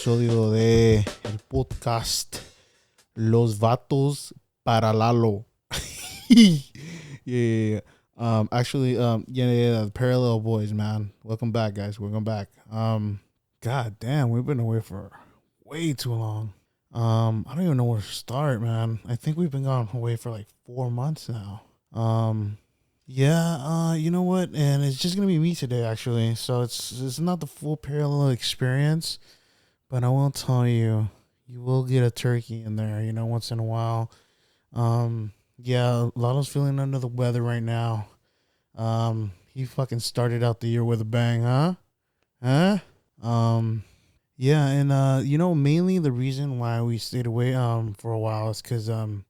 episodio de el podcast Los Vatos Parallel. Yeah. The Parallel Boyz, man. Welcome back, guys. Welcome back. God damn, we've been away for way too long. I don't even know where to start, man. I think we've been gone away for like 4 months now. You know what? And it's just gonna be me today, actually. So it's not the full parallel experience, but I will tell you, you will get a turkey in there, once in a while. Lalo's feeling under the weather right now. He fucking started out the year with a bang, huh? Mainly the reason why we stayed away for a while is because around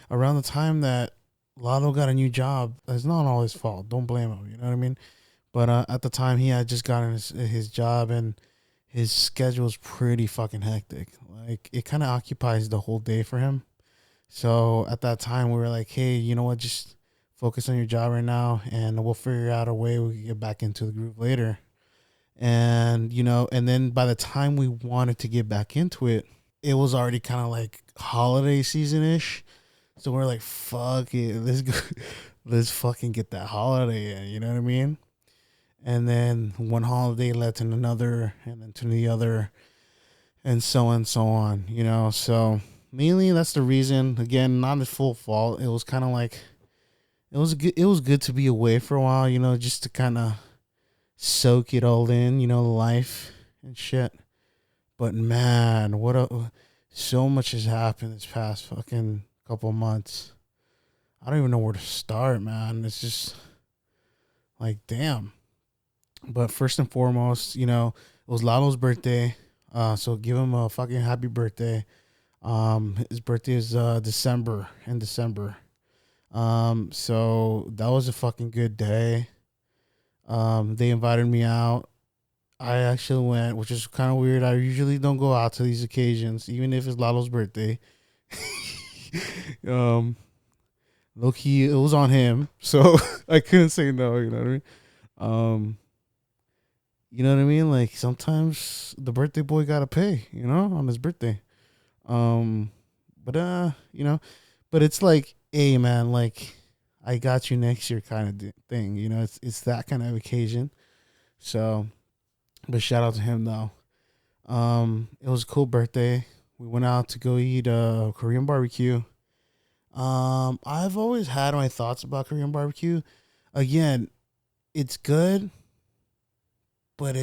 the time that Lalo got a new job, it's not all his fault. Don't blame him, you know what I mean? But at the time, he had just gotten his job, and his schedule is pretty fucking hectic. Like, it kind of occupies the whole day for him. So at that time, we were like, hey, you know what? Just focus on your job right now, and we'll figure out a way we can get back into the groove later. And, and then by the time we wanted to get back into it, it was already kind of like holiday season-ish. So we're like, fuck it, let's fucking get that holiday in, you know what I mean? And then one holiday led to another, and then to the other, and so on, So mainly that's the reason. Again, not his full fault. It was kind of like, it was good to be away for a while, just to kind of soak it all in, life and shit. But man, so much has happened this past fucking couple months. I don't even know where to start, man. It's just like, damn. But first and foremost, it was Lalo's birthday. So give him a fucking happy birthday. His birthday is in December. So that was a fucking good day. They invited me out. I actually went, which is kind of weird. I usually don't go out to these occasions, even if it's Lalo's birthday. Low key, it was on him, so I couldn't say no. You know what I mean? Like, sometimes the birthday boy gotta pay, on his birthday. But it's like, hey man, like, I got you next year kind of thing. It's that kind of occasion. So, but shout out to him though. It was a cool birthday. We went out to go eat Korean barbecue. I've always had my thoughts about Korean barbecue. Again, it's good, but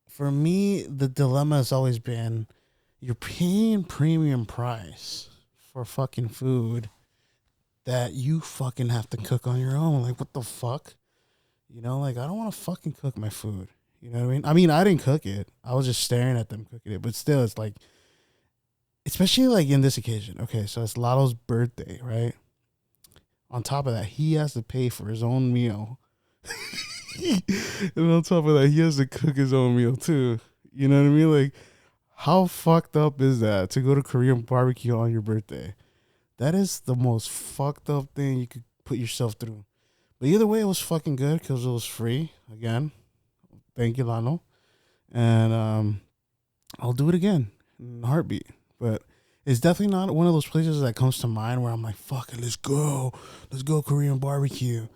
for me, the dilemma has always been, you're paying premium price for fucking food that you fucking have to cook on your own. Like, what the fuck? I don't want to fucking cook my food. You know what I mean? I mean, I didn't cook it. I was just staring at them cooking it. But still, it's like, especially like in this occasion. Okay, so it's Lalo's birthday, right? On top of that, he has to pay for his own meal. And on top of that, he has to cook his own meal too. You know what I mean? Like, how fucked up is that to go to Korean barbecue on your birthday? That is the most fucked up thing you could put yourself through. But either way, it was fucking good because it was free. Again, thank you, Lalo. And I'll do it again in a heartbeat. But it's definitely not one of those places that comes to mind where I'm like, fuck it, let's go Korean barbecue.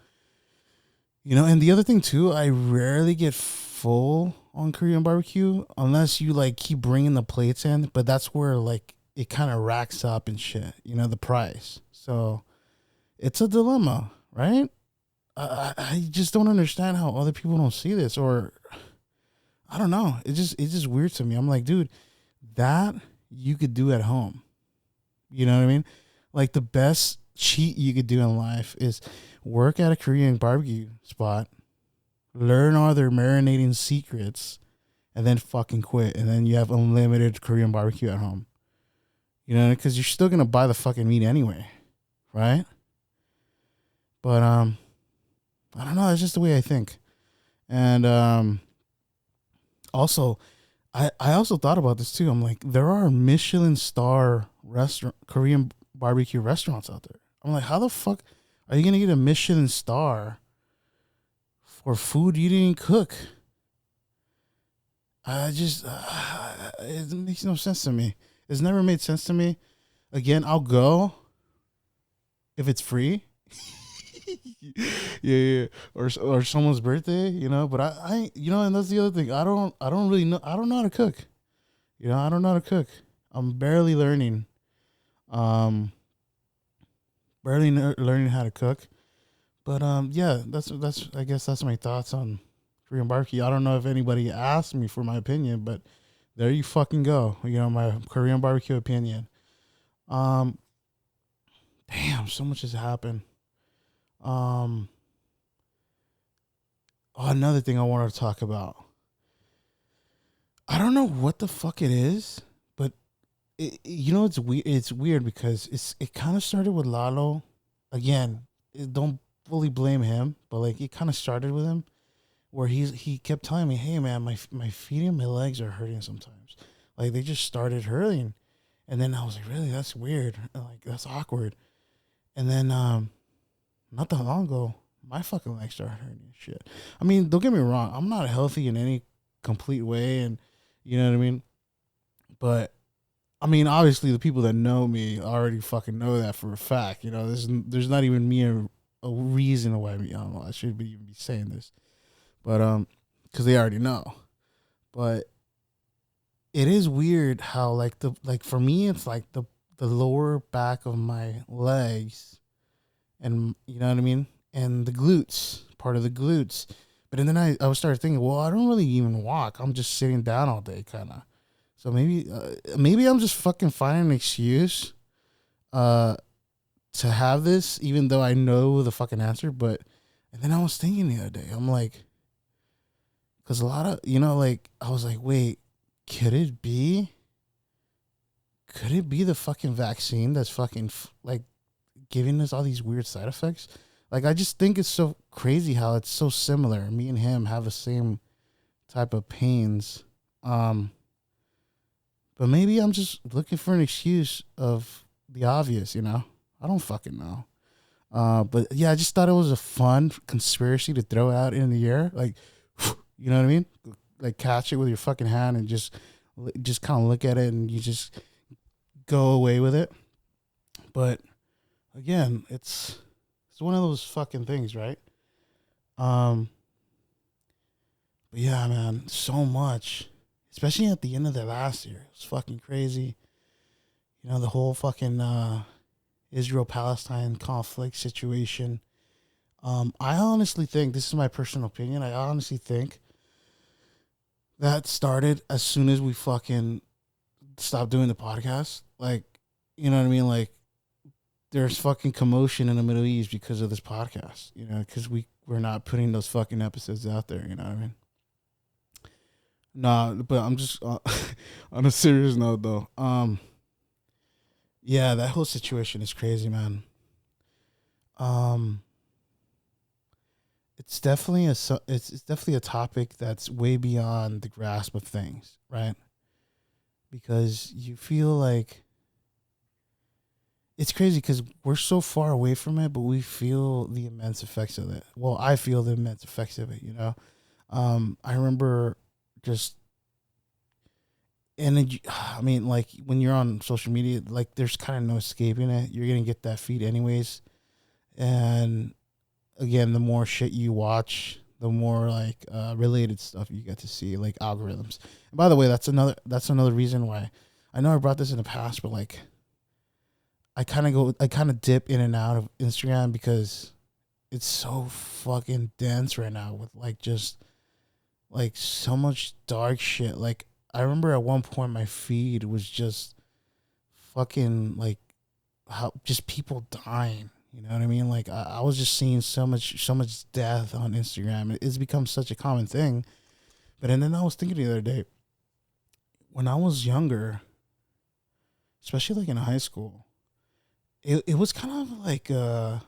And the other thing too, I rarely get full on Korean barbecue unless you like keep bringing the plates in. But that's where like it kind of racks up and shit, the price. So it's a dilemma, right? I just don't understand how other people don't see this, or I don't know. It's just weird to me. I'm like, dude, that you could do at home. You know what I mean? Like, the best cheat you could do in life is work at a Korean barbecue spot, learn all their marinating secrets, and then fucking quit. And then you have unlimited Korean barbecue at home. Because you're still going to buy the fucking meat anyway. Right? But, I don't know. It's just the way I think. And also, I also thought about this too. I'm like, there are Michelin star Korean barbecue restaurants out there. I'm like, how the fuck are you going to get a Michelin star for food you didn't cook? I just it makes no sense to me. It's never made sense to me. Again, I'll go if it's free. Yeah, or someone's birthday, But I, and that's the other thing. I don't really know. I don't know how to cook. I don't know how to cook. I'm barely learning. Um, learning how to cook. But yeah, that's I guess that's my thoughts on Korean barbecue. I don't know if anybody asked me for my opinion, but there you fucking go. My Korean barbecue opinion. Um, damn, so much has happened. Um, another thing I wanted to talk about. I don't know what the fuck it is, but it's weird. It's weird because it kind of started with Lalo. Again, don't fully blame him, but like it kind of started with him, where he kept telling me, "Hey man, my feet and my legs are hurting sometimes. Like they just started hurting," and then I was like, "Really? That's weird. Like that's awkward." And then not that long ago, my fucking legs started hurting and shit. I mean, don't get me wrong. I'm not healthy in any complete way, and you know what I mean. But I mean, obviously, the people that know me already fucking know that for a fact. There's not even me a reason why I don't know. I should even be saying this, but because they already know. But it is weird how like for me, it's like the lower back of my legs, and you know what I mean, and the glutes, part of the glutes. But then I started thinking, well, I don't really even walk. I'm just sitting down all day, kind of. So maybe I'm just fucking finding an excuse to have this, even though I know the fucking answer. But and then I was thinking the other day, I'm like, because a lot of like I was like, wait, could it be? Could it be the fucking vaccine that's fucking like giving us all these weird side effects? Like I just think it's so crazy how it's so similar. Me and him have the same type of pains. But maybe I'm just looking for an excuse of the obvious, I don't fucking know. But yeah, I just thought it was a fun conspiracy to throw out in the air. Like, you know what I mean? Like catch it with your fucking hand and just kind of look at it and you just go away with it. But again, it's one of those fucking things, right? But yeah, man, so much. Especially at the end of the last year. It was fucking crazy. The whole fucking Israel-Palestine conflict situation. I honestly think, this is my personal opinion, I honestly think that started as soon as we fucking stopped doing the podcast. Like, you know what I mean? Like, there's fucking commotion in the Middle East because of this podcast, because we're not putting those fucking episodes out there, you know what I mean? Nah, but I'm just on a serious note though. Yeah, that whole situation is crazy, man. Um, it's definitely it's definitely a topic that's way beyond the grasp of things, right? Because you feel like it's crazy because we're so far away from it, but we feel the immense effects of it. Well, I feel the immense effects of it, I remember just, and I mean, like when you're on social media, like there's kind of no escaping it. You're gonna get that feed anyways, and again, the more shit you watch, the more like related stuff you get to see, like algorithms. And by the way, that's another reason why I know I brought this in the past, but like I kind of dip in and out of Instagram because it's so fucking dense right now with like just like so much dark shit. Like I remember at one point my feed was just fucking like how just people dying. You know what I mean? Like I was just seeing so much death on Instagram. It's become such a common thing. But and then I was thinking the other day, when I was younger, especially like in high school, it was kind of like a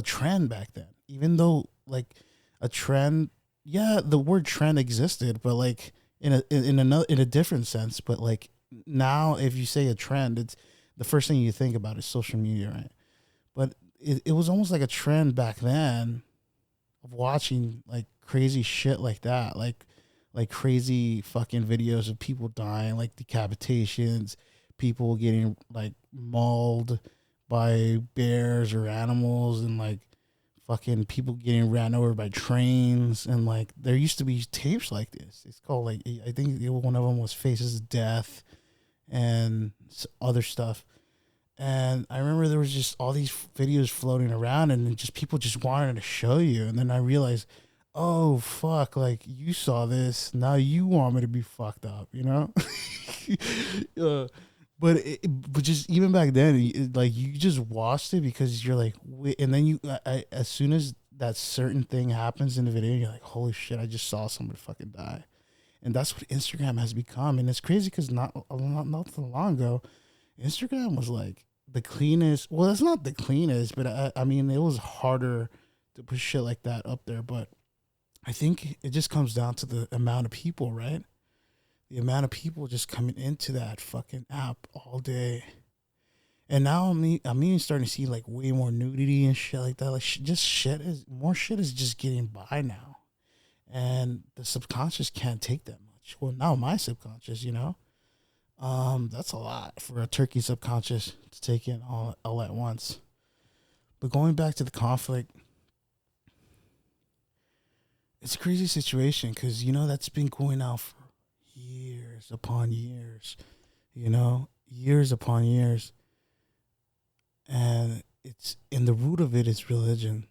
trend back then. Even though like a trend, yeah, the word trend existed, but like in a different sense. But like now, if you say a trend, it's the first thing you think about is social media, right? But it was almost like a trend back then of watching like crazy shit like that. Like like crazy fucking videos of people dying, like decapitations, people getting like mauled by bears or animals, and like fucking people getting ran over by trains. And like there used to be tapes like this. It's called like, I think one of them was Faces of Death and other stuff. And I remember there was just all these videos floating around, and just people just wanted to show you. And then I realized, oh fuck, like you saw this, now you want me to be fucked up, you know? But just even back then, like you just watched it because you're like, wait, and then as soon as that certain thing happens in the video, you're like, holy shit, I just saw somebody fucking die. And that's what Instagram has become. And it's crazy because not too long ago, Instagram was like the cleanest. Well, it's not the cleanest, but I mean, it was harder to put shit like that up there. But I think it just comes down to the amount of people, right? The amount of people just coming into that fucking app all day. And now I'm even starting to see like way more nudity and shit like that. Like more shit is just getting by now. And the subconscious can't take that much. Well, now my subconscious, you know, that's a lot for a turkey subconscious to take in all at once. But going back to the conflict, it's a crazy situation because, you know, that's been going on for years upon years, you know, years upon years. And the root of it is religion.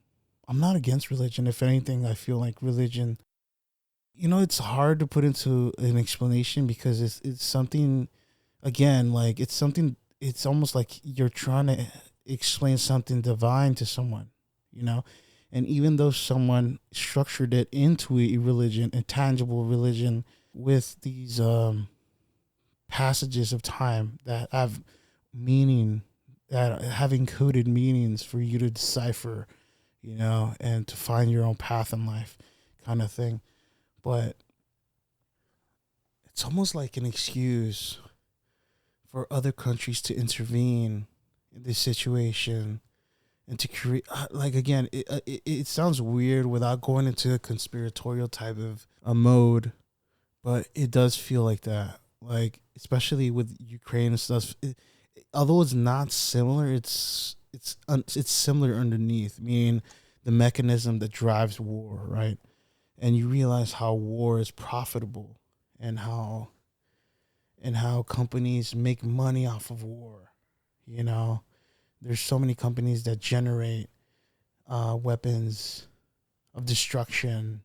I'm not against religion. If anything, I feel like religion, you know, it's hard to put into an explanation because it's something, again, like it's almost like you're trying to explain something divine to someone, you know? And even though someone structured it into a religion, a tangible religion with these passages of time that have meaning, that have encoded meanings for you to decipher, you know, and to find your own path in life kind of thing. But it's almost like an excuse for other countries to intervene in this situation and to create, like, again, it sounds weird without going into a conspiratorial type of a mode, but it does feel like that. Like, especially with Ukraine and stuff, although it's not similar, it's similar underneath, meaning the mechanism that drives war, right? And you realize how war is profitable and how companies make money off of war. You know, there's so many companies that generate weapons of destruction,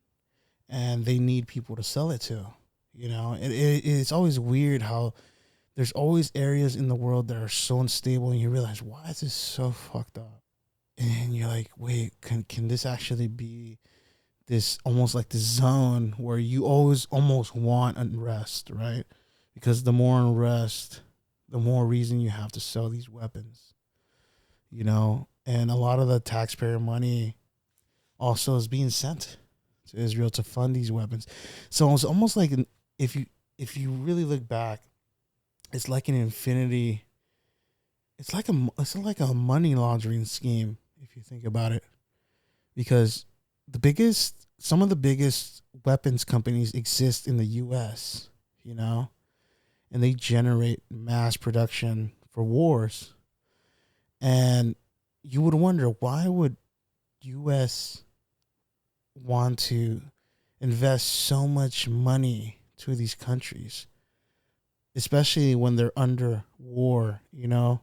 and they need people to sell it to. You know, it's always weird how there's always areas in the world that are so unstable, and you realize, why is this so fucked up? And you're like, wait, can this actually be this almost like the zone where you always almost want unrest, right? Because the more unrest, the more reason you have to sell these weapons, you know? And a lot of the taxpayer money also is being sent to Israel to fund these weapons. So it's almost like if you really look back, it's like an infinity. It's like a money laundering scheme if you think about it, because some of the biggest weapons companies exist in the U.S., you know, and they generate mass production for wars. And you would wonder, why would U.S. want to invest so much money to these countries, especially when they're under war, you know?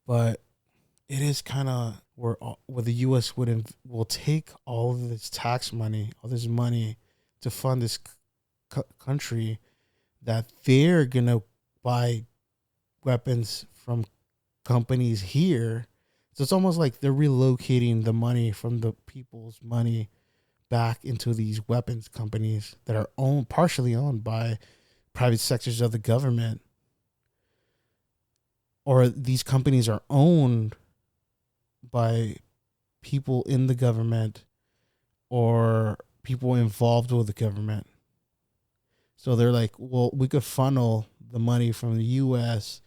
But it is kind of where the U.S. will take all of this tax money, all this money to fund this country that they're going to buy weapons from companies here. So it's almost like they're relocating the money from the people's money back into these weapons companies that are partially owned by private sectors of the government. Or these companies are owned by people in the government or people involved with the government. So they're like, well, we could funnel the money from the U.S.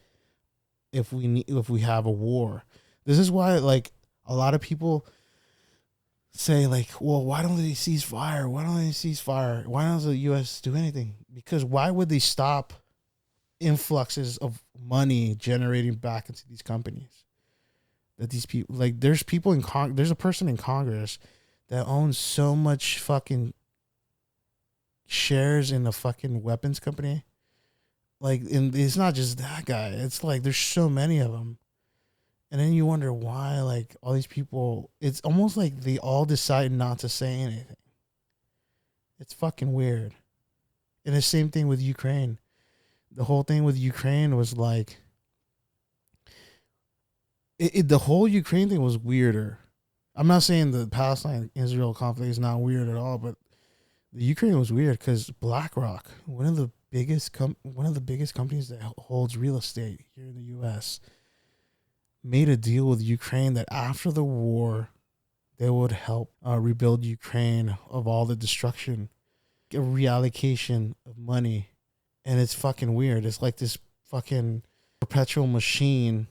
if we have a war. This is why, like, a lot of people say like, well, why don't they cease fire? Why don't they cease fire? Why doesn't the U.S. do anything? Because why would they stop influxes of money generating back into these companies? That these people, like, there's people in there's a person in Congress that owns so much fucking shares in a fucking weapons company. Like, and it's not just that guy. It's like there's so many of them. And then you wonder why, like, all these people, it's almost like they all decide not to say anything. It's fucking weird. And the same thing with Ukraine. The whole thing with Ukraine was like, the whole Ukraine thing was weirder. I'm not saying the Palestine-Israel conflict is not weird at all, but the Ukraine was weird because BlackRock, one of the biggest companies that holds real estate here in the U.S., made a deal with Ukraine that after the war, they would help rebuild Ukraine of all the destruction, a reallocation of money. And it's fucking weird. It's like this fucking perpetual machine.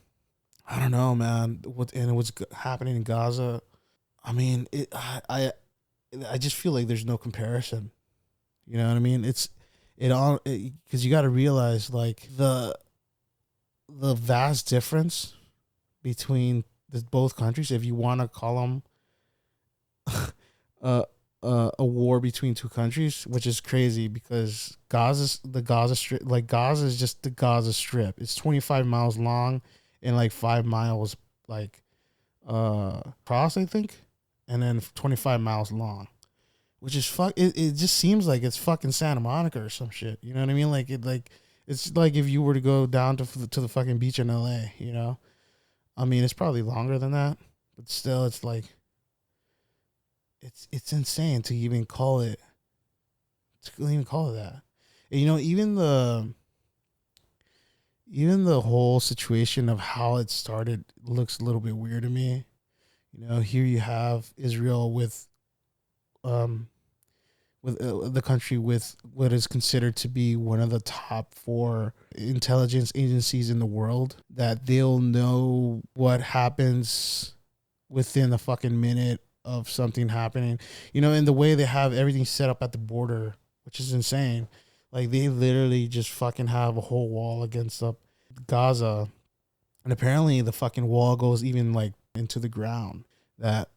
I don't know, man. What's happening in Gaza? I mean, I just feel like there's no comparison. You know what I mean? Because you got to realize like the vast difference between both countries, if you want to call them a war between two countries, which is crazy because the Gaza Strip, like Gaza is just the Gaza Strip. It's 25 miles long and like 5 miles like across, I think, and then 25 miles long, which is it just seems like it's fucking Santa Monica or some shit. You know what I mean? Like it's like if you were to go down to the fucking beach in LA, you know? I mean, it's probably longer than that, but still, it's like, it's insane to even call it that. And, you know, even the whole situation of how it started looks a little bit weird to me. You know, here you have Israel with the country with what is considered to be one of the top 4 intelligence agencies in the world, that they'll know what happens within a fucking minute of something happening. You know, and the way they have everything set up at the border, which is insane. Like, they literally just fucking have a whole wall against Gaza. And apparently the fucking wall goes even like into the ground, that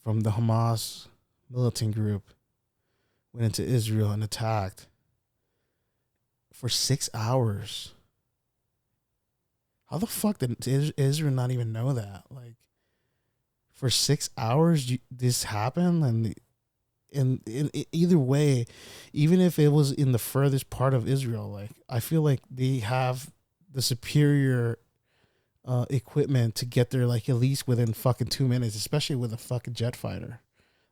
from the Hamas militant group went into Israel and attacked for 6 hours. How the fuck did Israel not even know that? Like, for 6 hours, this happened? And either way, even if it was in the furthest part of Israel, like, I feel like they have the superior equipment to get there, like, at least within fucking 2 minutes, especially with a fucking jet fighter.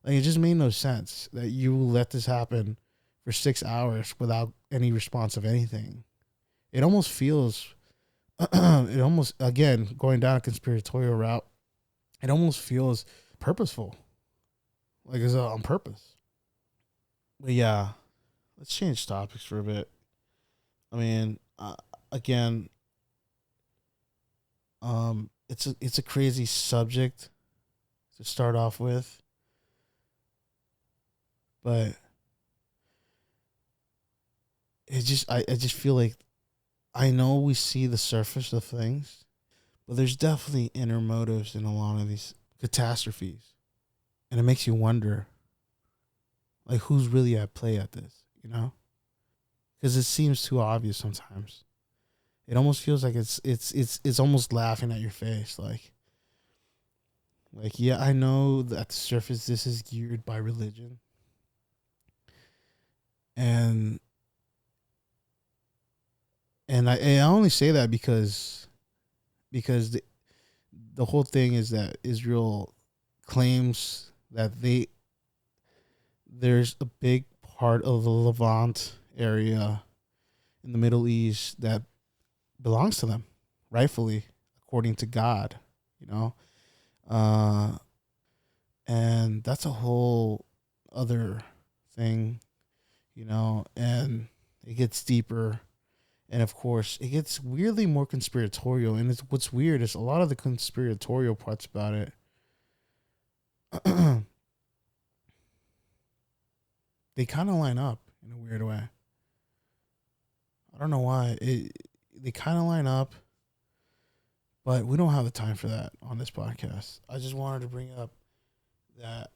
Like, it just made no sense that you let this happen for 6 hours without any response of anything. It almost feels, again, going down a conspiratorial route, it almost feels purposeful. Like it's on purpose. But yeah, let's change topics for a bit. I mean, again, it's a crazy subject to start off with. But I just feel like, I know we see the surface of things, but there's definitely inner motives in a lot of these catastrophes. And it makes you wonder, like, who's really at play at this, you know? Because it seems too obvious sometimes. It almost feels like it's almost laughing at your face. Like, yeah, I know that at the surface this is geared by religion. And I only say that because the whole thing is that Israel claims that there's a big part of the Levant area in the Middle East that belongs to them, rightfully, according to God, you know? And that's a whole other thing, you know, and it gets deeper. And of course, it gets weirdly more conspiratorial. And what's weird is a lot of the conspiratorial parts about it they kind of line up in a weird way. I don't know why. They kind of line up, but we don't have the time for that on this podcast. I just wanted to bring up that.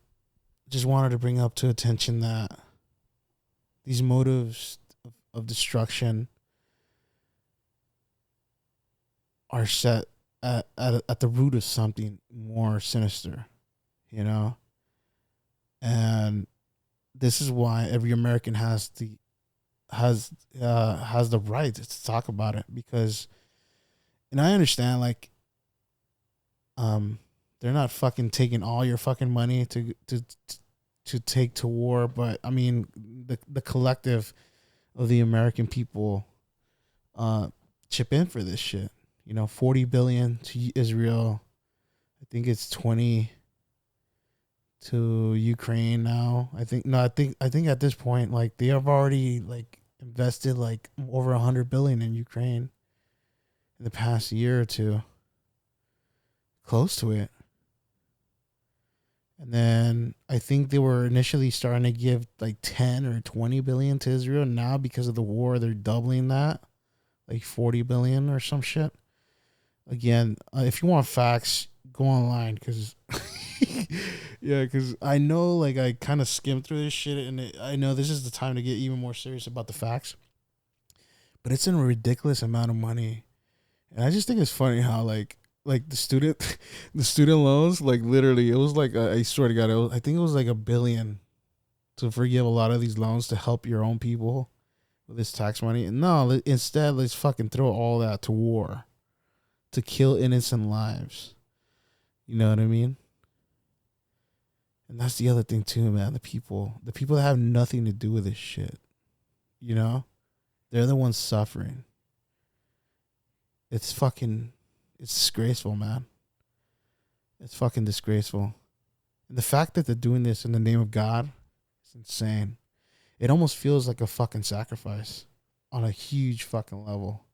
Just wanted to bring up to attention that these motives of destruction are set at the root of something more sinister, you know? And this is why every American has the right to talk about it, because, and I understand, like, they're not fucking taking all your fucking money to take to war, but I mean the collective of the American people chip in for this shit. You know, 40 billion to Israel. I think it's 20 to Ukraine now. I think at this point, like, they have already, like, invested like over 100 billion in Ukraine in the past year or two. Close to it. And then I think they were initially starting to give like 10 or 20 billion to Israel. Now, because of the war, they're doubling that, like 40 billion or some shit. Again, if you want facts, go online, because because I know, like, I kind of skimmed through this shit, and I know this is the time to get even more serious about the facts. But it's a ridiculous amount of money, and I just think it's funny how like the student loans, like, literally it was like I swear to God, I think it was like $1 billion to forgive a lot of these loans to help your own people with this tax money. And no, instead, let's fucking throw all that to war, to kill innocent lives. You know what I mean? And that's the other thing too, man. The people that have nothing to do with this shit, you know, they're the ones suffering. It's disgraceful, man. It's fucking disgraceful. And the fact that they're doing this in the name of God is insane. It almost feels like a fucking sacrifice on a huge fucking level.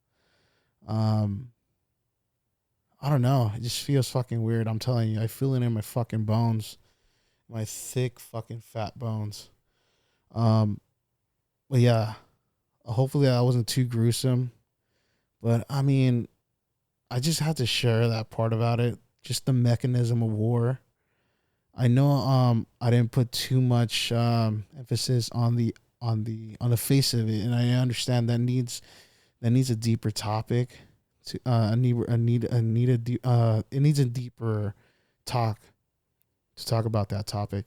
I don't know. It just feels fucking weird. I'm telling you, I feel it in my fucking bones. My thick fucking fat bones. But yeah, hopefully that wasn't too gruesome. But I mean, I just had to share that part about it. Just the mechanism of war. I know I didn't put too much emphasis on the face of it, and I understand that needs a deeper topic. It needs a deeper talk to talk about that topic.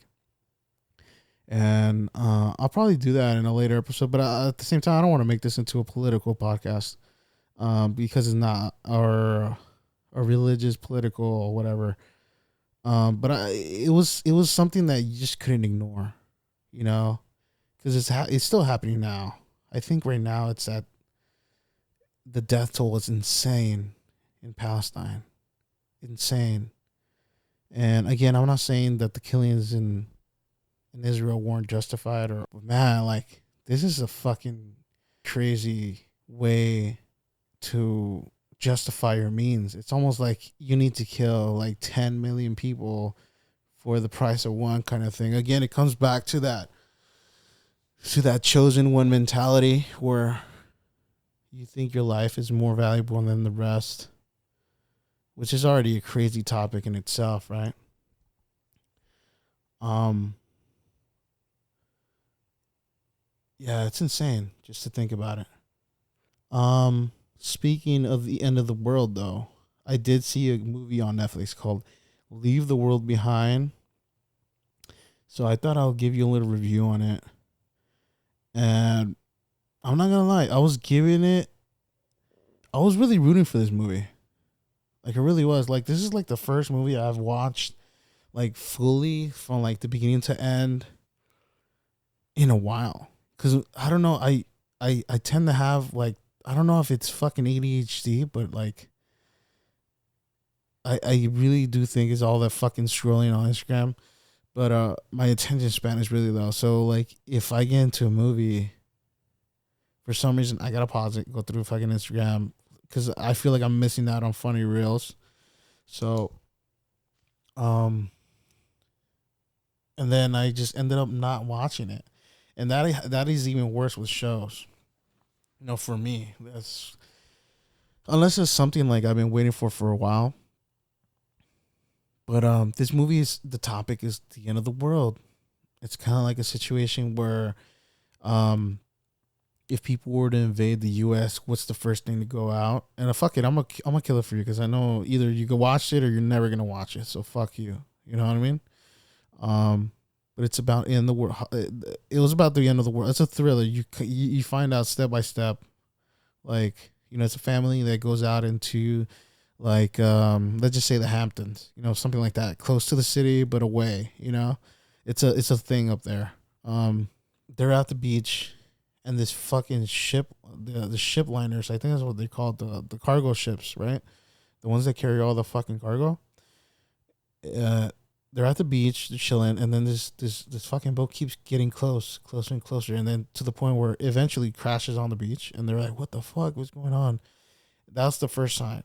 And I'll probably do that in a later episode. But at the same time, I don't want to make this into a political podcast, because it's not, or religious, political, or whatever. But it was something that you just couldn't ignore, you know, because it's still happening now. I think right now it's at the death toll is insane in Palestine, insane. And again, I'm not saying that the killings in Israel weren't justified, but man, like, this is a fucking crazy way to justify your means. It's almost like you need to kill like 10 million people for the price of one, kind of thing. Again, it comes back to that chosen one mentality where you think your life is more valuable than the rest, which is already a crazy topic in itself, right? Yeah, it's insane just to think about it. Speaking of the end of the world, though, I did see a movie on Netflix called Leave the World Behind. So I thought I'll give you a little review on it. And I'm not gonna lie, I was really rooting for this movie. Like, I really was. Like, this is like the first movie I've watched like fully from like the beginning to end in a while. Cause I don't know, I tend to have, like, I don't know if it's fucking ADHD, but like I really do think it's all that fucking scrolling on Instagram. But my attention span is really low. So like, if I get into a movie, for some reason I gotta pause it, go through fucking Instagram, because I feel like I'm missing out on funny reels. So and then I just ended up not watching it. And that is even worse with shows. For me, that's unless it's something like I've been waiting for a while. But this movie is the topic is the end of the world. It's kind of like a situation where, if people were to invade the U.S., what's the first thing to go out? And fuck it, I'm gonna kill it for you because I know either you can watch it or you're never gonna watch it. So fuck you. You know what I mean? But it's about in the world. It was about the end of the world. It's a thriller. You find out step by step, like it's a family that goes out into, like, let's just say the Hamptons, something like that, close to the city but away. It's a thing up there. They're at the beach, and this fucking ship, the ship liners, I think that's what they call the cargo ships, right? The ones that carry all the fucking cargo. They're at the beach, they're chilling, and then this fucking boat keeps getting closer and closer, and then to the point where it eventually crashes on the beach, and they're like, "What the fuck? What's going on?" That's the first sign.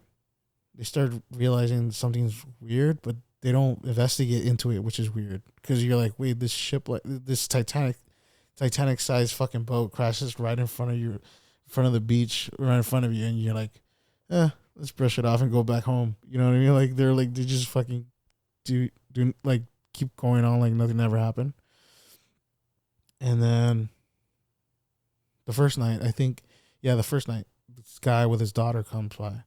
They start realizing something's weird, but they don't investigate into it, which is weird because you're like, "Wait, this ship, like this Titanic sized fucking boat crashes right in front of you, in front of the beach, right in front of you," and you're like, let's brush it off and go back home." You know what I mean? Like they just fucking do like keep going on like nothing ever happened. And then the first night, this guy with his daughter comes by,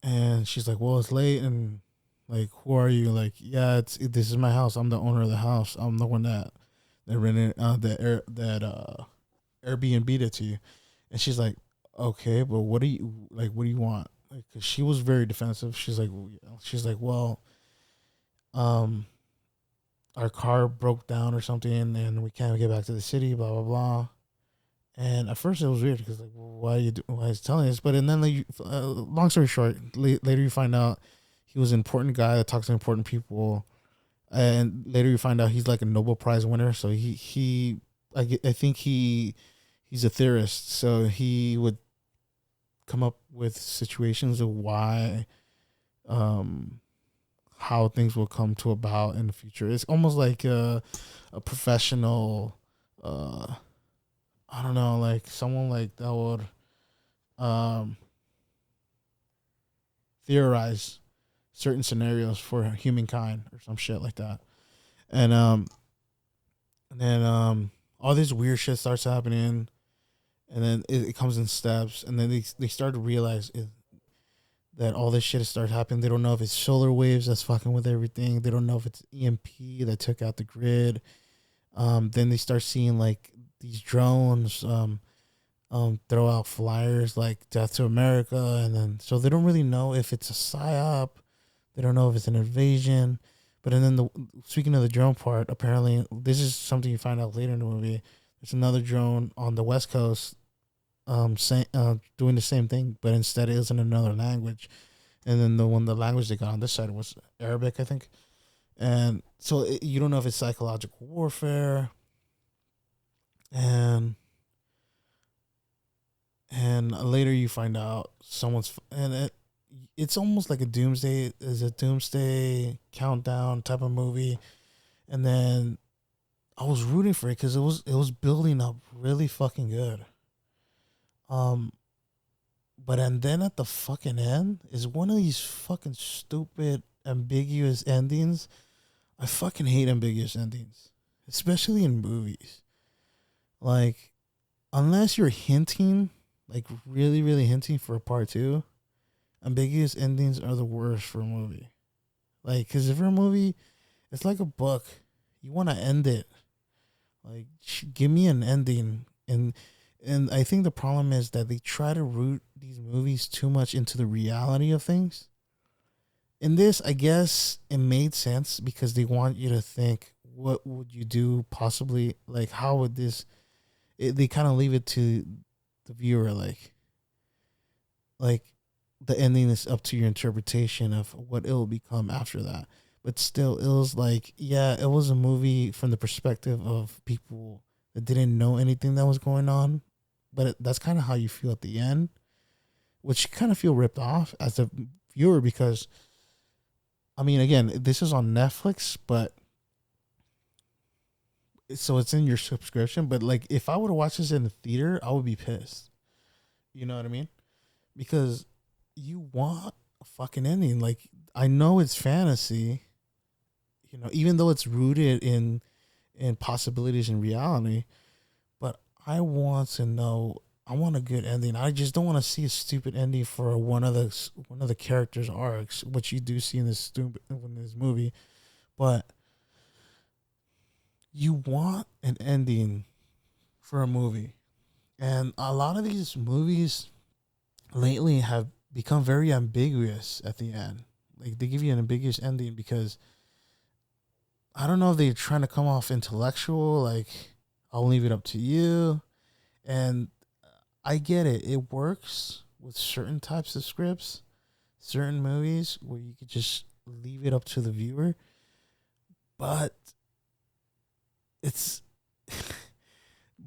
and she's like, "Well, it's late, and like, who are you?" Like, "Yeah, this is my house. I'm the owner of the house. I'm the one that rented that Airbnb'd it to you." And she's like, "Okay, but what do you want?" Like, 'cause she was very defensive. She's like, "Well, our car broke down or something, and we can't get back to the city, blah blah blah." And at first it was weird because, like, well, why is he telling us? But and then, like, long story short, later you find out he was an important guy that talks to important people, and later you find out he's like a Nobel Prize winner. So I think he's a theorist, so he would come up with situations of why, how things will come to about in the future. It's almost like a professional, I don't know, like someone like that would theorize certain scenarios for humankind or some shit like that. And then all this weird shit starts happening, and then it comes in steps, and then they start to realize that all this shit has started happening. They don't know if it's solar waves that's fucking with everything. They don't know if it's EMP that took out the grid. Then they start seeing like these drones throw out flyers like "Death to America," and then so they don't really know if it's a psyop. They don't know if it's an invasion. But and then speaking of the drone part, apparently this is something you find out later in the movie. There's another drone on the West Coast, doing the same thing, but instead it was in another language. And then the language they got on this side was Arabic, I think. And so you don't know if it's psychological warfare, and later you find out it's almost like a doomsday countdown type of movie. And then I was rooting for it because it was building up really fucking good. But and then at the fucking end is one of these fucking stupid ambiguous endings. I fucking hate ambiguous endings, especially in movies. Like, unless you're hinting, like really, really hinting for a part two, ambiguous endings are the worst for a movie. Like, because if for a movie, it's like a book. You want to end it. Like, give me an ending. And I think the problem is that they try to root these movies too much into the reality of things. In this, I guess it made sense because they want you to think, what would you do possibly? Like, how would this... they kind of leave it to the viewer, like the ending is up to your interpretation of what it will become after that. But still, it was like, yeah, it was a movie from the perspective of people that didn't know anything that was going on. But that's kind of how you feel at the end, which you kind of feel ripped off as a viewer because, I mean, again, this is on Netflix, but so it's in your subscription. But like, if I would have watched this in the theater, I would be pissed. You know what I mean? Because you want a fucking ending. Like, I know it's fantasy, even though it's rooted in possibilities and reality, but I want to know. I want a good ending. I just don't want to see a stupid ending for one of the characters' arcs, which you do see in this movie. But you want an ending for a movie, and a lot of these movies lately have become very ambiguous at the end. Like, they give you an ambiguous ending because I don't know if they're trying to come off intellectual, like, I'll leave it up to you. And I get it. It works with certain types of scripts, certain movies where you could just leave it up to the viewer. But it's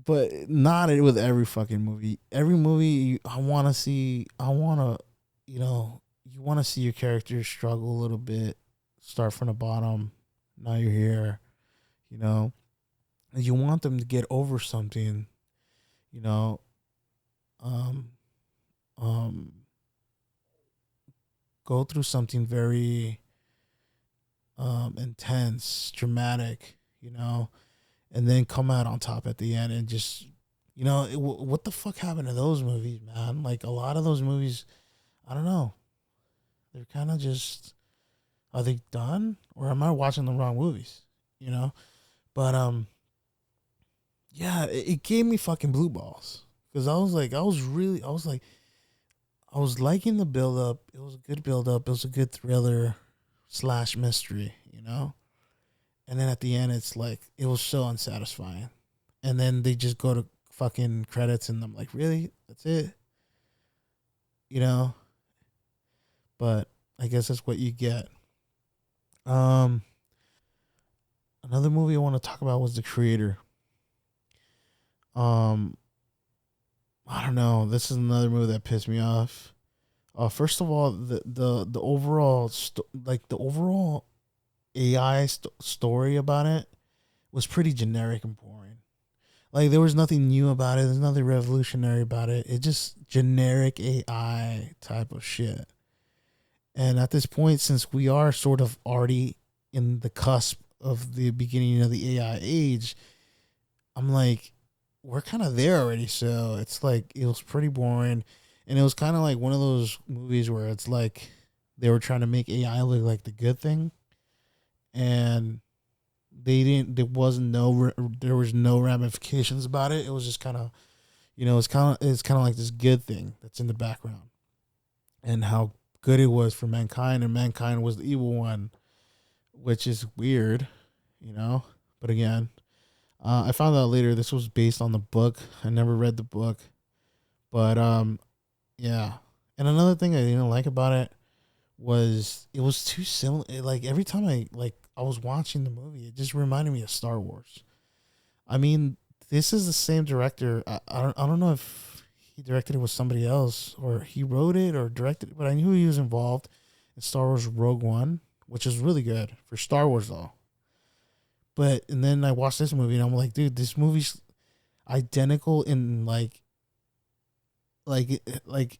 but not with every fucking movie. Every movie I want to see, you want to see your characters struggle a little bit, start from the bottom. Now you're here, you know. And you want them to get over something, you know. Um, um, Go through something very intense, dramatic, and then come out on top at the end and just, what the fuck happened to those movies, man? Like, a lot of those movies, I don't know, they're kind of just, are they done or am I watching the wrong movies? But yeah, it gave me fucking blue balls because I was liking the build up. It was a good build up. It was a good thriller slash mystery, And then at the end, it's like it was so unsatisfying. And then they just go to fucking credits, and I'm like, really? That's it? You know? But I guess that's what you get. Um, Another movie I want to talk about was The Creator. Um, I don't know. This is another movie that pissed me off. First of all, the overall the overall AI story about it was pretty generic and boring. Like, there was nothing new about it. There's nothing revolutionary about it. It's just generic AI type of shit. And at this point, since we are sort of already in the cusp of the beginning of the AI age, I'm like, we're kind of there already. So it's like, it was pretty boring. And it was kind of like one of those movies where it's like they were trying to make AI look like the good thing. And they didn't, there was no ramifications about it. It was just kind of, it's kind of like this good thing that's in the background and how good it was for mankind, and mankind was the evil one, which is weird, you know. But again, I found out later this was based on the book. I never read the book, but yeah. And another thing I didn't like about it was it was too similar. Like, every time I was watching the movie, it just reminded me of Star Wars. I mean, this is the same director. I don't know if he directed it with somebody else or he wrote it or directed it, but I knew he was involved in Star Wars Rogue One, which is really good for Star Wars though. And then I watched this movie and I'm like, dude, this movie's identical in like like like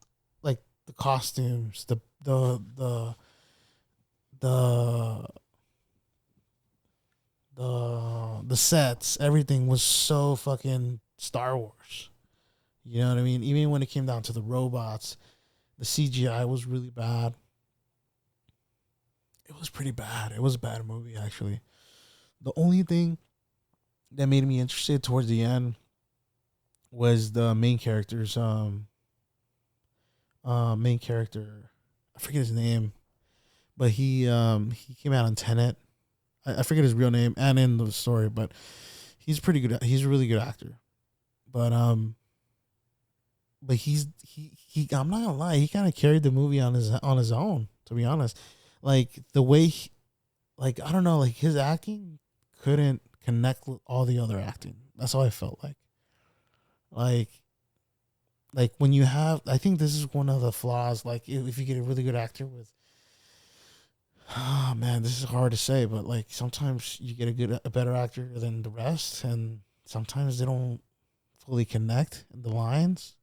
the costumes, the the sets, everything was so fucking Star Wars. You know what I mean? Even when it came down to the robots, the CGI was really bad. It was pretty bad. It was a bad movie actually. The only thing that made me interested towards the end was the main character. I forget his name, but he came out on Tenet. I forget his real name and in the story, but he's pretty good. He's a really good actor. But I'm not gonna lie, he kind of carried the movie on his own. To be honest, like the way, like, I don't know, like his acting couldn't connect with all the other acting. That's how I felt like. Like when you have, I think this is one of the flaws. Like, if you get a really good actor with, man, this is hard to say, but like sometimes you get a better actor than the rest, and sometimes they don't fully connect in the lines,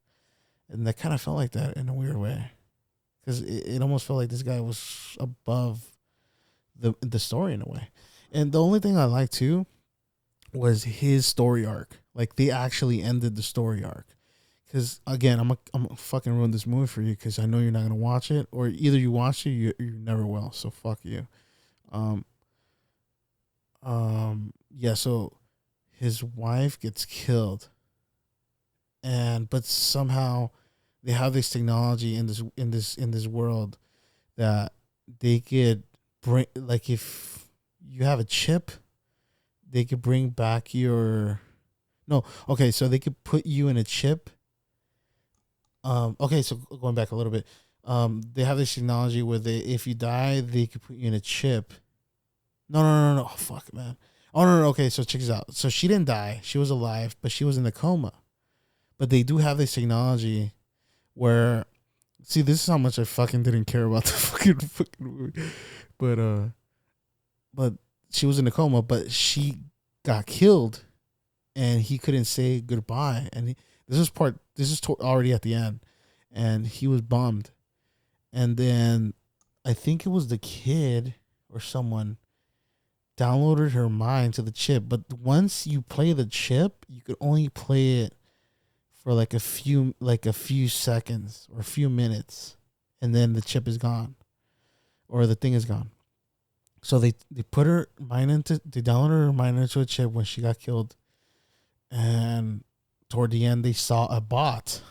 and that kind of felt like that in a weird way, because it almost felt like this guy was above the story in a way. And the only thing I liked too was his story arc. Like they actually ended the story arc. Because again, I'm gonna fucking ruin this movie for you because I know you're not gonna watch it, or either you watch it, you never will. So fuck you. Um, yeah. So his wife gets killed, and but somehow they have this technology in this world that they could bring. Like if you have a chip, they could bring back your. No, okay. So they could put you in a chip. Okay, so going back a little bit, they have this technology where if you die, they could put you in a chip. No. Oh, fuck, man. Oh, no. Okay, so check this out. So she didn't die. She was alive, but she was in a coma. But they do have this technology where, see, this is how much I fucking didn't care about the fucking movie. But she was in a coma, but she got killed, and he couldn't say goodbye. And this is already at the end, and he was bummed. And then I think it was the kid or someone downloaded her mind to the chip. But once you play the chip, you could only play it for like a few seconds or a few minutes, and then the chip is gone, or the thing is gone. So they put her mind they downloaded her mind into a chip when she got killed, and toward the end they saw a bot,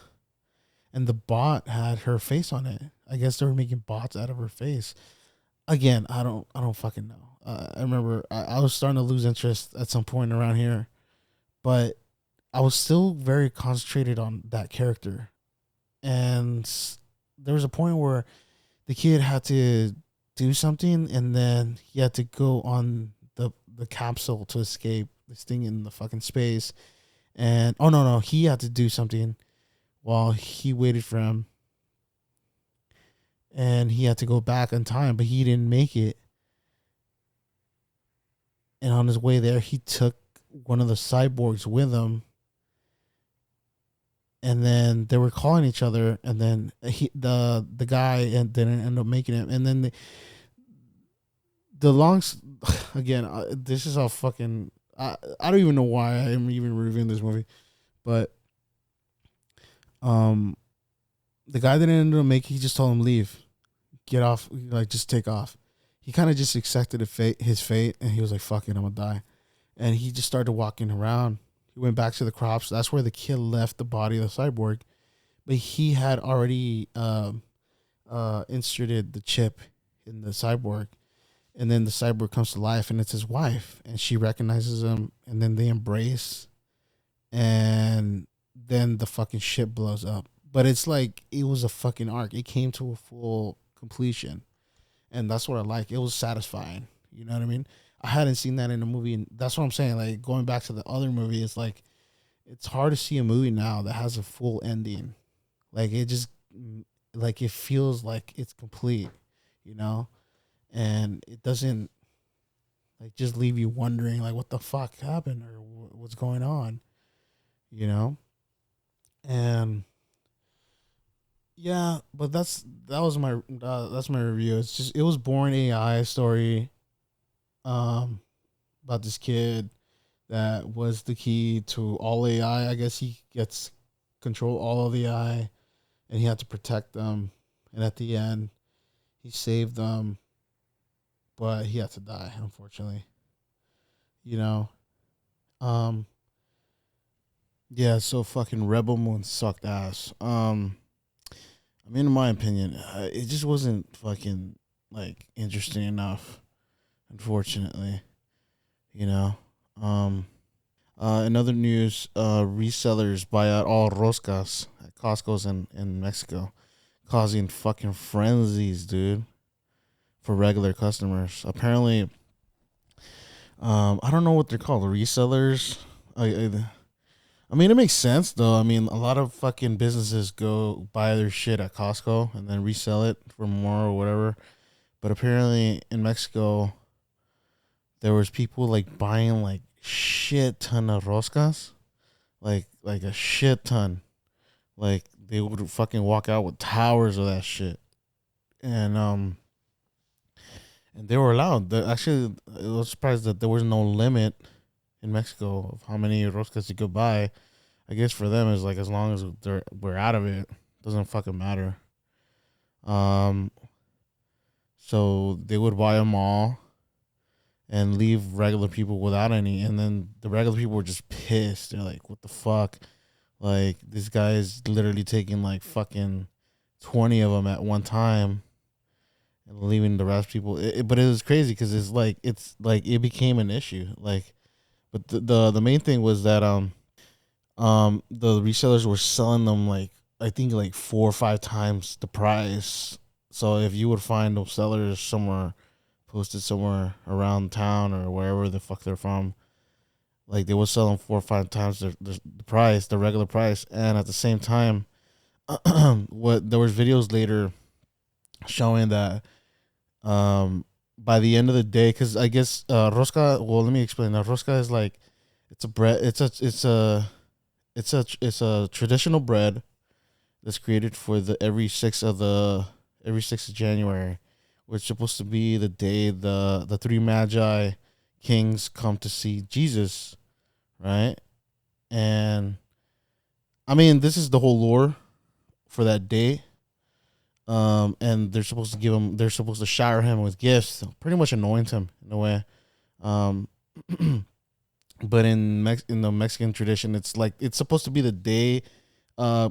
and the bot had her face on it. I guess they were making bots out of her face. Again, I don't fucking know. I remember I was starting to lose interest at some point around here, but I was still very concentrated on that character. And there was a point where the kid had to do something, and then he had to go on the capsule to escape this thing in the fucking space. And oh no, he had to do something while he waited for him, and he had to go back in time, but he didn't make it. And on his way there, he took one of the cyborgs with him, and then they were calling each other, and then the guy didn't end up making it. And then again, this is how fucking I don't even know why I'm even reviewing this movie, but the guy didn't end up making. He just told him leave, get off, like just take off. He kind of just accepted his fate, and he was like, "Fuck it, I'm gonna die," and he just started walking around. He went back to the crops. That's where the kid left the body of the cyborg, but he had already inserted the chip in the cyborg. And then the cyborg comes to life, and it's his wife, and she recognizes him, and then they embrace, and then the fucking ship blows up. But it's like it was a fucking arc. It came to a full completion, and that's what I like. It was satisfying. You know what I mean? I hadn't seen that in a movie, and that's what I'm saying. Like going back to the other movie, it's like it's hard to see a movie now that has a full ending. Like it just like it feels like it's complete. You know. And it doesn't like just leave you wondering like what the fuck happened or what's going on, you know. And yeah, but that's my review. It's just it was born AI story, about this kid that was the key to all AI. I guess he gets control all of the AI, and he had to protect them. And at the end, he saved them. But he had to die, unfortunately. You know? Yeah, so fucking Rebel Moon sucked ass. I mean, in my opinion, it just wasn't fucking, like, interesting enough, unfortunately. You know? In other news, resellers buy out all roscas at Costco's in Mexico, causing fucking frenzies, dude. For regular customers, apparently, I don't know what they're called, resellers. I mean, it makes sense though. I mean, a lot of fucking businesses go buy their shit at Costco and then resell it for more or whatever. But apparently in Mexico, there was people like buying like shit ton of roscas, like a shit ton. Like they would fucking walk out with towers of that shit, and and they were allowed. Actually, I was surprised that there was no limit in Mexico of how many roscas you could buy. I guess for them is like as long as we're out of it, doesn't fucking matter. Um, so they would buy them all and leave regular people without any, and then the regular people were just pissed. They're like, "What the fuck? Like this guy is literally taking like fucking 20 of them at one time and leaving the rest people." But it was crazy because it's like it became an issue. Like, but the main thing was that the resellers were selling them like I think like 4 or 5 times the price. So if you would find those sellers somewhere posted somewhere around town or wherever the fuck they're from, like they would sell them 4 or 5 times the price, the regular price, and at the same time, what there was videos later showing that by the end of the day, because I guess rosca. Well, let me explain. Now, rosca is like it's a bread. It's a traditional bread that's created for the every 6th of January, which is supposed to be the day the three magi kings come to see Jesus, right? And I mean, this is the whole lore for that day. And they're supposed to shower him with gifts, pretty much anoint him in a way. Um, but in the Mexican tradition, it's like it's supposed to be the day. Uh,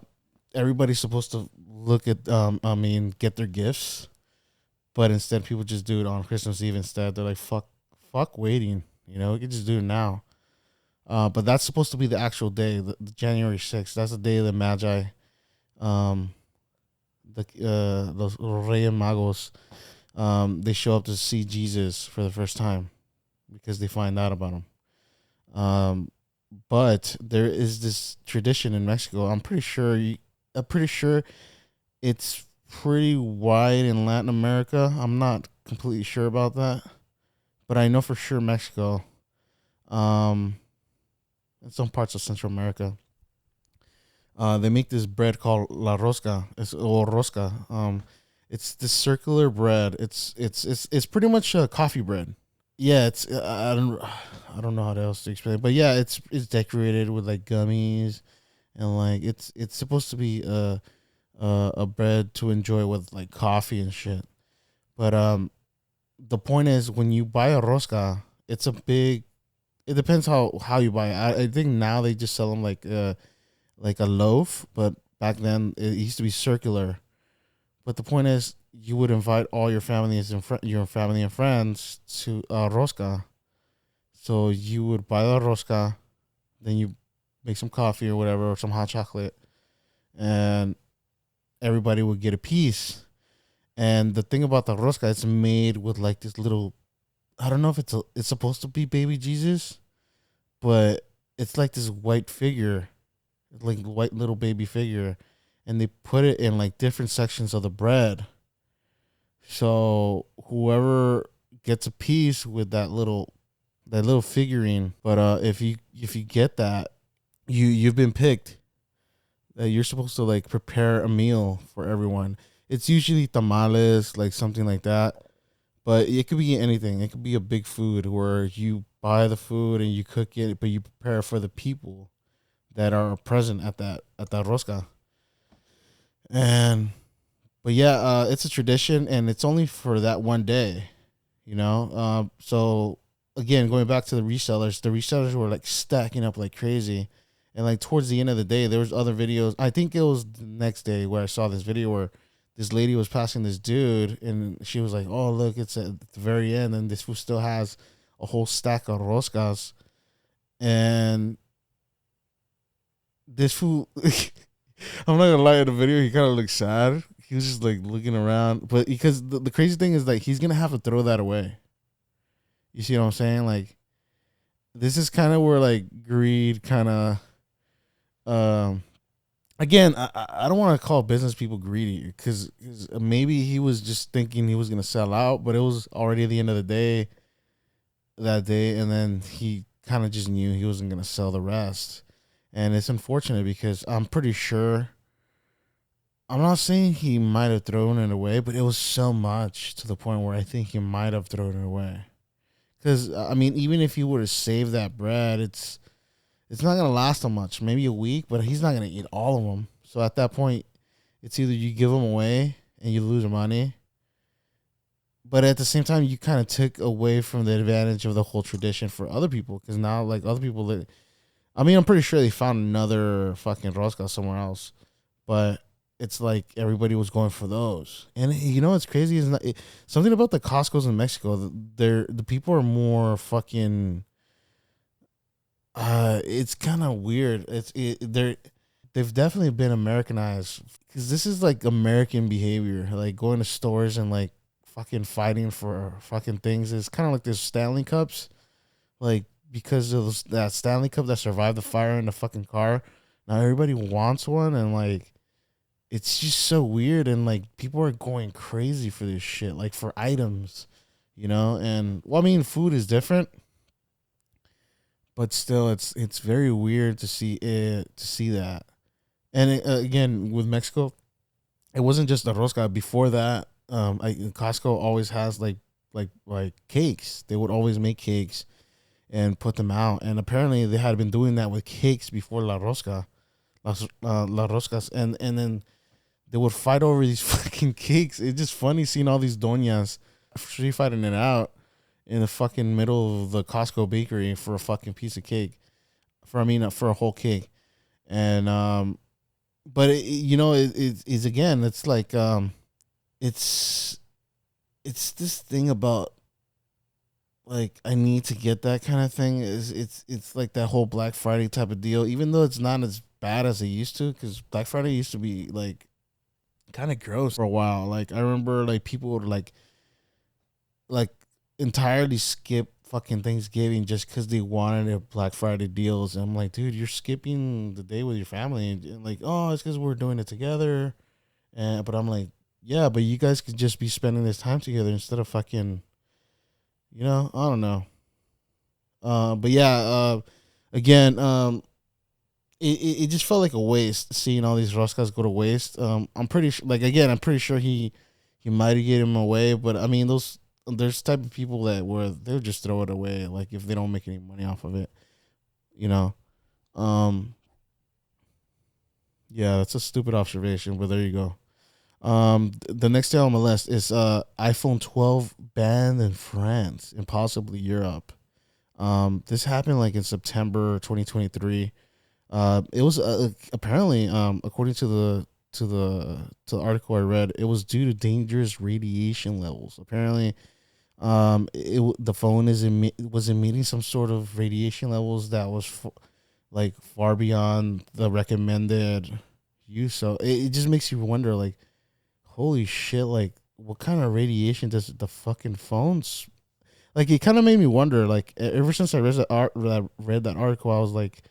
everybody's supposed to look at get their gifts, but instead people just do it on Christmas Eve instead. They're like fuck waiting, we can just do it now. But that's supposed to be the actual day, the January 6th. That's the day of the Magi, um, los Reyes Magos, they show up to see Jesus for the first time because they find out about him. But there is this tradition in Mexico. I'm pretty sure it's pretty wide in Latin America. I'm not completely sure about that, but I know for sure Mexico, um, and some parts of Central America, they make this bread called la rosca, or rosca. It's this circular bread. It's pretty much a coffee bread. Yeah, it's I don't know how else to explain it, but yeah, it's decorated with like gummies and like it's supposed to be a bread to enjoy with like coffee and shit. But the point is when you buy a rosca, it's a big. It depends how you buy it. I think now they just sell them like a loaf, but back then it used to be circular. But the point is, you would invite all your family and friends to rosca. So you would buy the rosca, then you make some coffee or whatever, or some hot chocolate, and everybody would get a piece. And the thing about the rosca, it's made with like this little. I don't know if it's supposed to be baby Jesus, but it's like this white figure, like white little baby figure, and they put it in like different sections of the bread. So whoever gets a piece with that little figurine, but if you get that, you've been picked. That you're supposed to like prepare a meal for everyone. It's usually tamales, like something like that, but it could be anything. It could be a big food where you buy the food and you cook it, but you prepare for the people that are present at that rosca. And but yeah, it's a tradition, and it's only for that one day. So again, going back to the resellers were like stacking up like crazy, and like towards the end of the day, there was other videos. I think it was the next day where I saw this video where this lady was passing this dude, and she was like, "Oh, look, it's at the very end, and this fool still has a whole stack of roscas." And this fool, I'm not gonna lie, in the video, he kind of looked sad. He was just like looking around, but because the crazy thing is like he's gonna have to throw that away. You see what I'm saying? Like this is kind of where like greed kind of, um, again, I don't want to call business people greedy because maybe he was just thinking he was gonna sell out, but it was already the end of the day that day, and then he kind of just knew he wasn't gonna sell the rest, and it's unfortunate because I'm pretty sure. I'm not saying he might have thrown it away, but it was so much to the point where I think he might have thrown it away. Because I mean, even if you were to save that bread, it's not gonna last him much. Maybe a week, but he's not gonna eat all of them. So at that point, it's either you give them away and you lose money, but at the same time, you kind of took away from the advantage of the whole tradition for other people. Because now, like other people, I mean, I'm pretty sure they found another fucking rosca somewhere else, but it's like everybody was going for those. And you know what's crazy is something about the Costco's in Mexico. The people are more fucking. It's kind of weird. They've definitely been Americanized because this is like American behavior, like going to stores and like fucking fighting for fucking things. It's kind of like this Stanley Cups, like because of that Stanley Cup that survived the fire in the fucking car. Now everybody wants one, and like it's just so weird, and like people are going crazy for this shit, like for items, you know. And well, I mean, food is different. But still, it's very weird to see that. And again, with Mexico, it wasn't just the rosca. Before that, Costco always has like cakes. They would always make cakes and put them out. And apparently, they had been doing that with cakes before la rosca, la roscas, and then they would fight over these fucking cakes. It's just funny seeing all these doñas free fighting it out in the fucking middle of the Costco bakery for a fucking piece of cake, for a whole cake. And but it's again, it's like it's this thing about like I need to get that kind of thing. It's like that whole Black Friday type of deal, even though it's not as bad as it used to, because Black Friday used to be like kind of gross for a while. Like I remember like people would like entirely skip fucking Thanksgiving just because they wanted a Black Friday deals. And I'm like, dude, you're skipping the day with your family, and like, oh, it's because we're doing it together. But I'm like, yeah, but you guys could just be spending this time together instead of fucking, I don't know. But yeah, again, it just felt like a waste seeing all these roscas go to waste. I'm pretty sure, like again, I'm pretty sure he might have given them away, but I mean there's type of people that they'll just throw it away, like if they don't make any money off of it, you know. Yeah, that's a stupid observation, but there you go. The next thing on my list is iPhone 12 banned in France and possibly Europe. This happened like in September 2023. It was apparently according to the article I read, it was due to dangerous radiation levels. Apparently, the phone was emitting some sort of radiation levels that was like far beyond the recommended use. So it just makes you wonder, like, holy shit, like what kind of radiation does the fucking phones? Like it kind of made me wonder. Like ever since I read that article, I was like,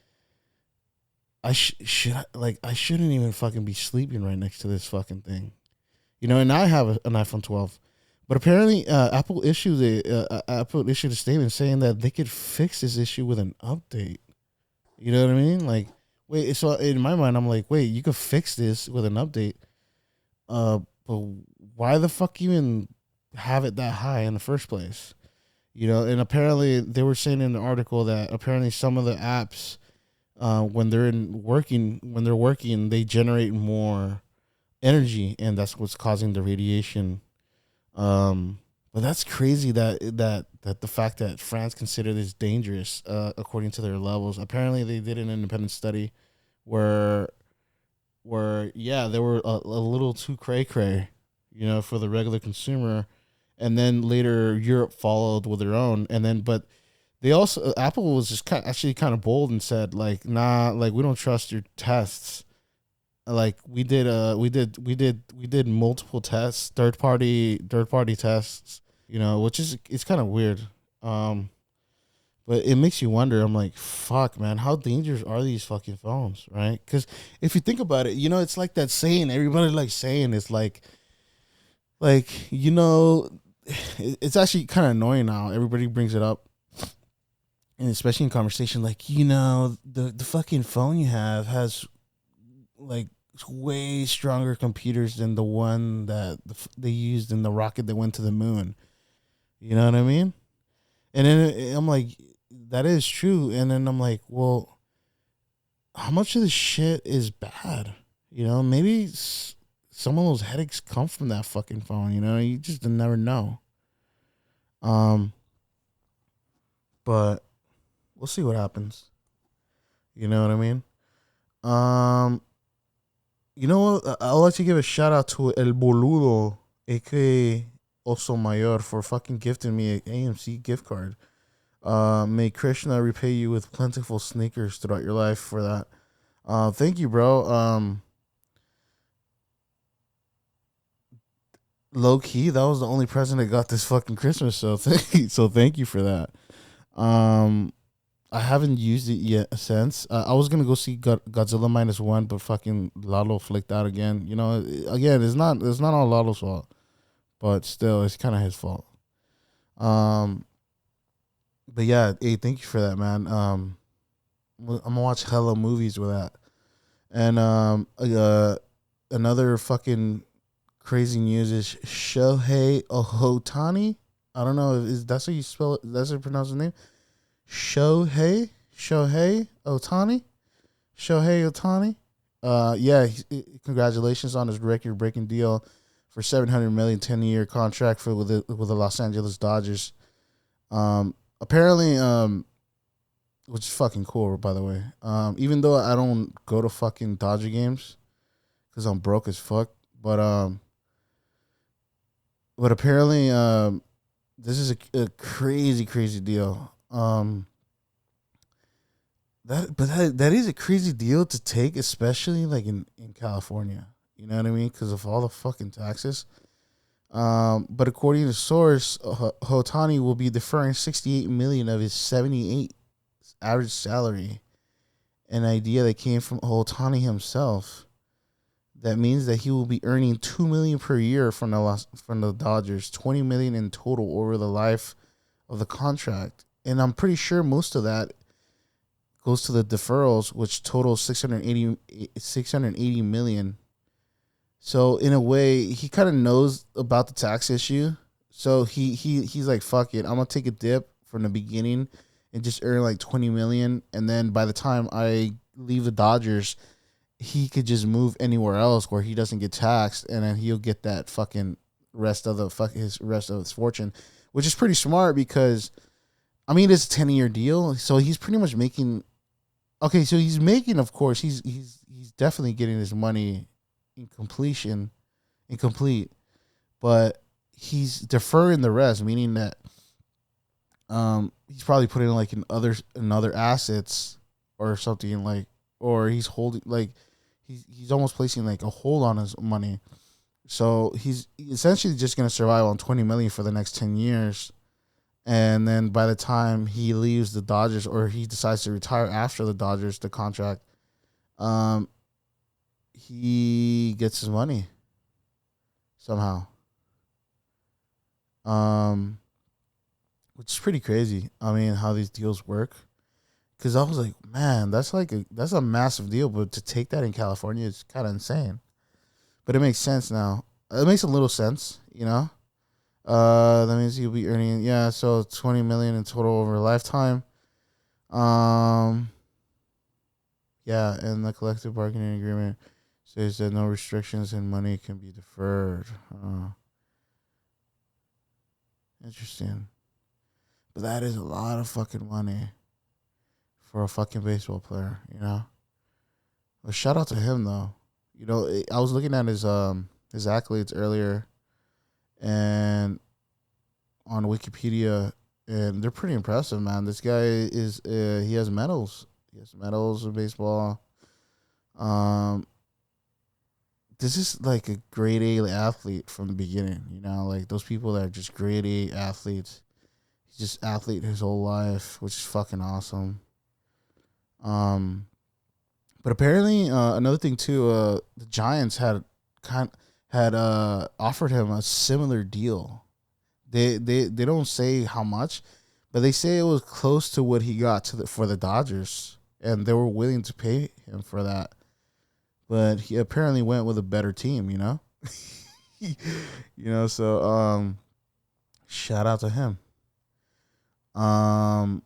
I shouldn't even fucking be sleeping right next to this fucking thing, And I have an iPhone 12, but apparently Apple issued a statement saying that they could fix this issue with an update. You know what I mean? Like, wait. So in my mind, I'm like, wait, you could fix this with an update. But why the fuck even have it that high in the first place? And apparently they were saying in the article that apparently some of the apps, when they're working, they generate more energy, and that's what's causing the radiation. But that's crazy that the fact that France considered this dangerous, according to their levels. Apparently, they did an independent study where they were a little too cray cray, for the regular consumer, and then later Europe followed with their own, and then but. They also Apple was just kind of bold and said like, nah, like we don't trust your tests. Like we did multiple tests, third party tests, which is it's kind of weird. But it makes you wonder. I'm like, fuck, man, how dangerous are these fucking phones, right? Because if you think about it, it's like that saying everybody like saying it's like it's actually kind of annoying now. Everybody brings it up, and especially in conversation, like the fucking phone you have has like way stronger computers than the one that they used in the rocket that went to the moon. You know what I mean? And then I'm like, that is true. And then I'm like, well, how much of this shit is bad? Maybe some of those headaches come from that fucking phone. You just never know. But we'll see what happens. You know what I mean? You know what? I'd like to give a shout out to El Boludo, aka Oso Mayor, for fucking gifting me an AMC gift card. May Krishna repay you with plentiful sneakers throughout your life for that. Thank you, bro. Low key, that was the only present I got this fucking Christmas. So thank you for that. I haven't used it yet since. I was gonna go see Godzilla -1, but fucking Lalo flicked out again. Again, it's not all Lalo's fault, but still, it's kind of his fault. But yeah, hey, thank you for that, man. I'm gonna watch hella movies with that, and another fucking crazy news is Shohei Ohtani. I don't know if that's how you spell it. That's how you pronounce his name. Shohei Ohtani. Yeah, congratulations on his record-breaking deal for $700 million 10-year contract with the Los Angeles Dodgers. Apparently, which is fucking cool, by the way. Even though I don't go to fucking Dodger games because I'm broke as fuck, but apparently, this is a crazy, crazy deal. That is a crazy deal to take, especially like in California. You know what I mean? Because of all the fucking taxes. But according to source, Hotani will be deferring $68 million of his 78 average salary. An idea that came from Hotani himself. That means that he will be earning $2 million per year from the Dodgers, $20 million in total over the life of the contract. And I'm pretty sure most of that goes to the deferrals, which total $680 million. So in a way, he kind of knows about the tax issue. So he's like, fuck it, I'm gonna take a dip from the beginning and just earn like $20 million, and then by the time I leave the Dodgers, he could just move anywhere else where he doesn't get taxed, and then he'll get that fucking rest of his fortune, which is pretty smart because, I mean, it's a 10-year deal, so he's pretty much making. Okay, so he's making, of course, he's definitely getting his money incomplete, but he's deferring the rest, meaning that he's probably putting like in other assets or something, like, or he's holding, like, he's almost placing like a hold on his money. So he's essentially just going to survive on $20 million for the next 10 years. And then by the time he leaves the Dodgers, or he decides to retire after the Dodgers, the contract, he gets his money somehow. Which is pretty crazy. I mean, how these deals work. Because I was like, man, that's a massive deal. But to take that in California is kind of insane. But it makes sense now. It makes a little sense, you know. That means you'll be earning, so $20 million in total over a lifetime. And the collective bargaining agreement says that no restrictions and money can be deferred. Interesting. But that is a lot of fucking money for a fucking baseball player, you know. Well, shout out to him though. You know, I was looking at his accolades earlier, and on Wikipedia, and they're pretty impressive, man. This guy is he has medals. He has medals in baseball. This is like a grade A athlete from the beginning, you know, like those people that are just grade A athletes. He's just athlete his whole life, which is fucking awesome. But apparently, another thing too, the Giants had offered him a similar deal. They don't say how much, but they say it was close to what he got for the Dodgers, and they were willing to pay him for that. But he apparently went with a better team, you know. So shout out to him. And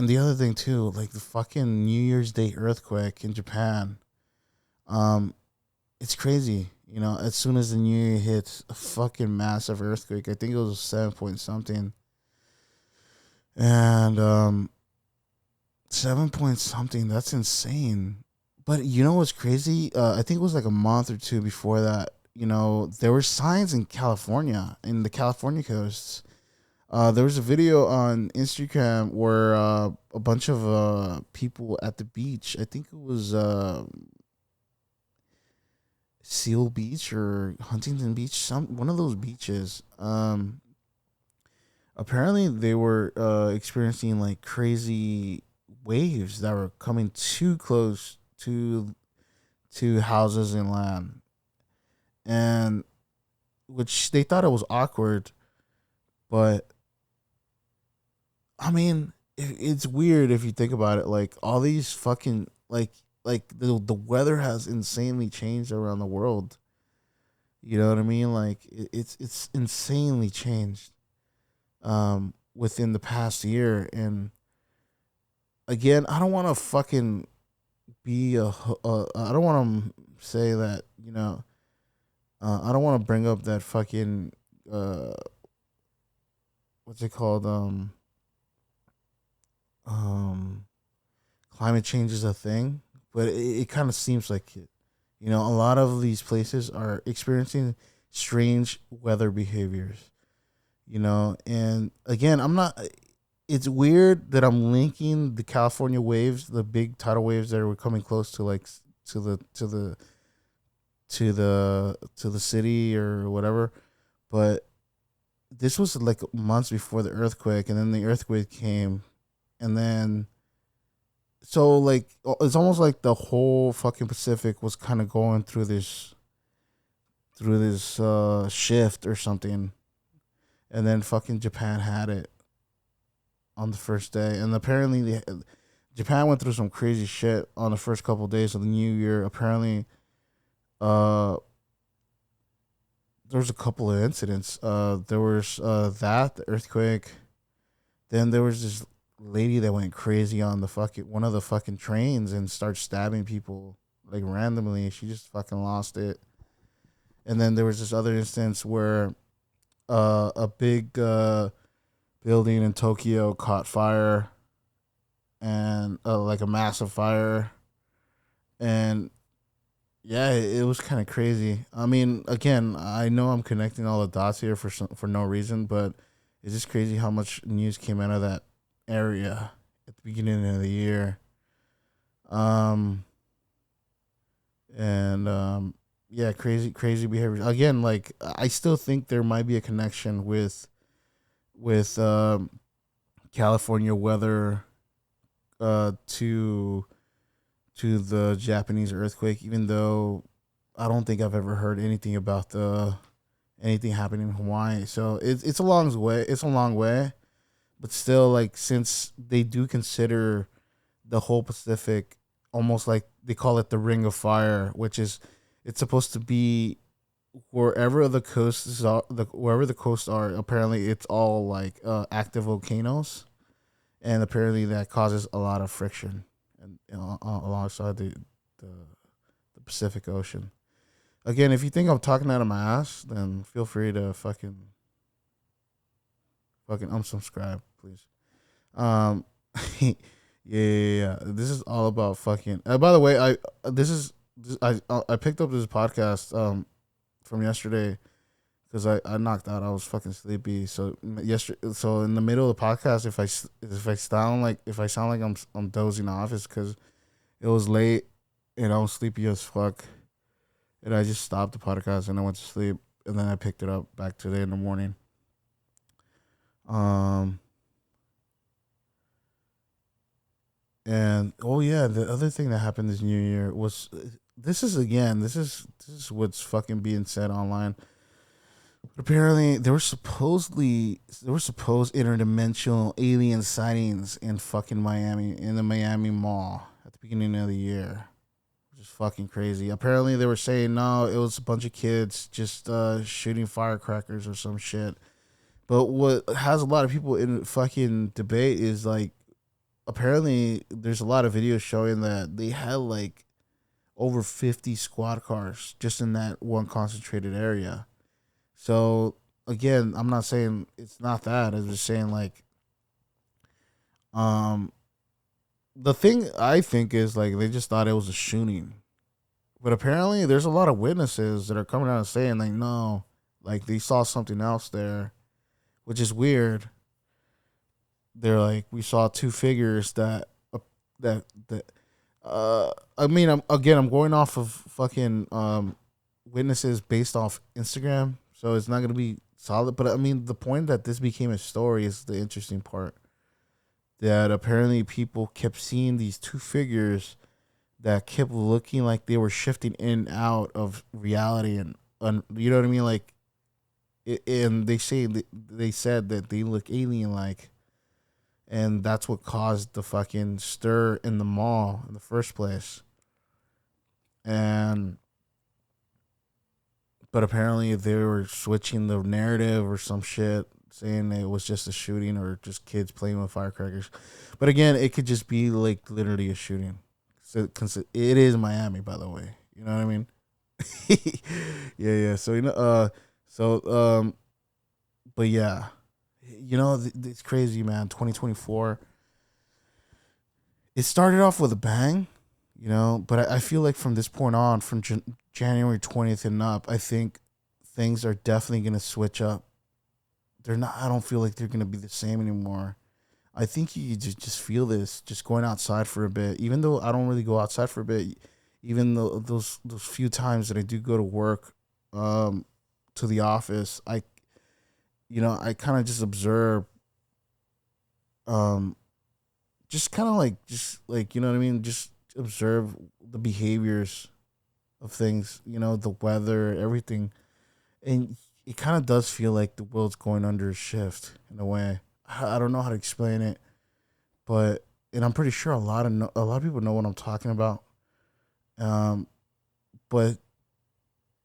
the other thing too, like the fucking New Year's Day earthquake in Japan. It's crazy. As soon as the New Year hits, a fucking massive earthquake. I think it was 7 point something. And 7 point something, that's insane. But you know what's crazy? I think it was like a month or two before that. There were signs in California, in the California coasts. There was a video on Instagram where a bunch of people at the beach, I think it was Seal Beach or Huntington Beach, one of those beaches. Apparently they were experiencing like crazy waves that were coming too close to houses and land, and which they thought it was awkward, but I mean, it's weird if you think about it. Like all these fucking like the weather has insanely changed around the world. You know what I mean? Like it's insanely changed within the past year. And again, I don't want to fucking be I don't want to say that, I don't want to bring up that fucking what's it called, climate change is a thing, but it kind of seems like it. A lot of these places are experiencing strange weather behaviors. And again, I'm not. It's weird that I'm linking the California waves, the big tidal waves that were coming close to like to the city or whatever, but this was like months before the earthquake, and then the earthquake came. And then, so like, it's almost like the whole fucking Pacific was kind of going through this shift or something. And then fucking Japan had it on the first day. And apparently Japan went through some crazy shit on the first couple of days of the new year. Apparently, there was a couple of incidents. There was the earthquake. Then there was this lady that went crazy on one of the fucking trains and started stabbing people like randomly. She just fucking lost it. And then there was this other instance where a big building in Tokyo caught fire, and like a massive fire. And yeah, it was kind of crazy. I mean, again, I know I'm connecting all the dots here for no reason, but it's just crazy how much news came out of that area at the beginning of the year. Yeah, crazy behavior. Again, like I still think there might be a connection with California weather to the Japanese earthquake, even though I don't think I've ever heard anything about anything happening in Hawaii. So it's a long way. It's a long way. But still, like, since they do consider the whole Pacific almost like they call it the Ring of Fire, which is it's supposed to be wherever the coasts are, wherever the coasts are. Apparently, it's all like active volcanoes, and apparently that causes a lot of friction and alongside the Pacific Ocean. Again, if you think I'm talking out of my ass, then feel free to fucking unsubscribe, please. Yeah. This is all about fucking. By the way, I picked up this podcast from yesterday because I knocked out. I was fucking sleepy. So so in the middle of the podcast, if I sound like I'm dozing off, it's because it was late and I was sleepy as fuck, and I just stopped the podcast and I went to sleep, and then I picked it up back today in the morning. Um, and oh yeah, the other thing that happened this New Year was this is what's fucking being said online. Apparently, there were supposed interdimensional alien sightings in fucking Miami, in the Miami Mall at the beginning of the year, which is fucking crazy. Apparently, they were saying no, it was a bunch of kids just shooting firecrackers or some shit. But what has a lot of people in fucking debate is like, apparently, there's a lot of videos showing that they had like over 50 squad cars just in that one concentrated area. So again, I'm not saying it's not that. I'm just saying like, um, the thing I think is like they just thought it was a shooting, but apparently there's a lot of witnesses that are coming out and saying like no, like they saw something else there, which is weird. They're like, we saw two figures that I mean, I'm going off of fucking witnesses based off Instagram, so it's not gonna be solid. But I mean, the point that this became a story is the interesting part. That apparently people kept seeing these two figures that kept looking like they were shifting in and out of reality, and you know what I mean, like. And they said that they look alien like, and that's what caused the fucking stir in the mall in the first place. And but apparently they were switching the narrative or some shit, saying it was just a shooting or just kids playing with firecrackers. But again, it could just be like literally a shooting. So it is Miami, by the way. You know what I mean? Yeah, yeah. So but yeah, it's crazy, man. 2024. It started off with a bang, but I feel like from this point on, from January 20th and up, I think things are definitely gonna switch up. They're not. I don't feel like they're gonna be the same anymore. I think you just feel this just going outside for a bit. Even though I don't really go outside for a bit, even though those few times that I do go to work, to the office, I kind of just observe, um, just kind of like, you know what I mean? Just observe the behaviors of things, the weather, everything. And it kind of does feel like the world's going under a shift in a way. I don't know how to explain it, but, and I'm pretty sure a lot of people know what I'm talking about. Um, but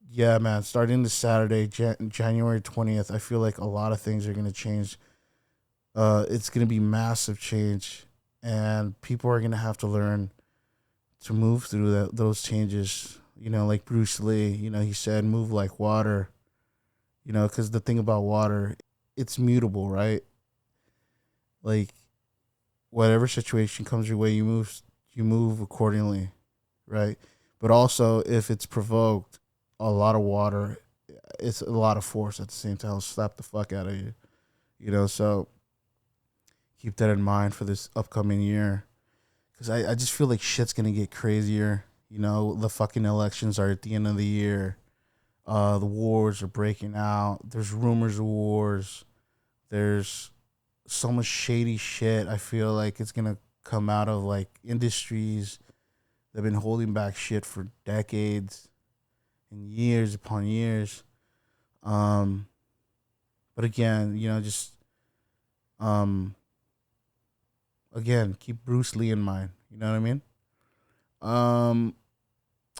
yeah, man, starting this Saturday, January 20th, I feel like a lot of things are going to change. It's going to be massive change, and people are going to have to learn to move through those changes. Like Bruce Lee, he said, move like water, because the thing about water, it's mutable, right? Like, whatever situation comes your way, you move accordingly, right? But also, if it's provoked, a lot of water, it's a lot of force at the same time. It'll slap the fuck out of you, So keep that in mind for this upcoming year, because I just feel like shit's gonna get crazier. The fucking elections are at the end of the year. The wars are breaking out. There's rumors of wars. There's so much shady shit. I feel like it's gonna come out of like industries that have been holding back shit for decades and years upon years. Um, but again, just again, keep Bruce Lee in mind. You know what I mean? Um,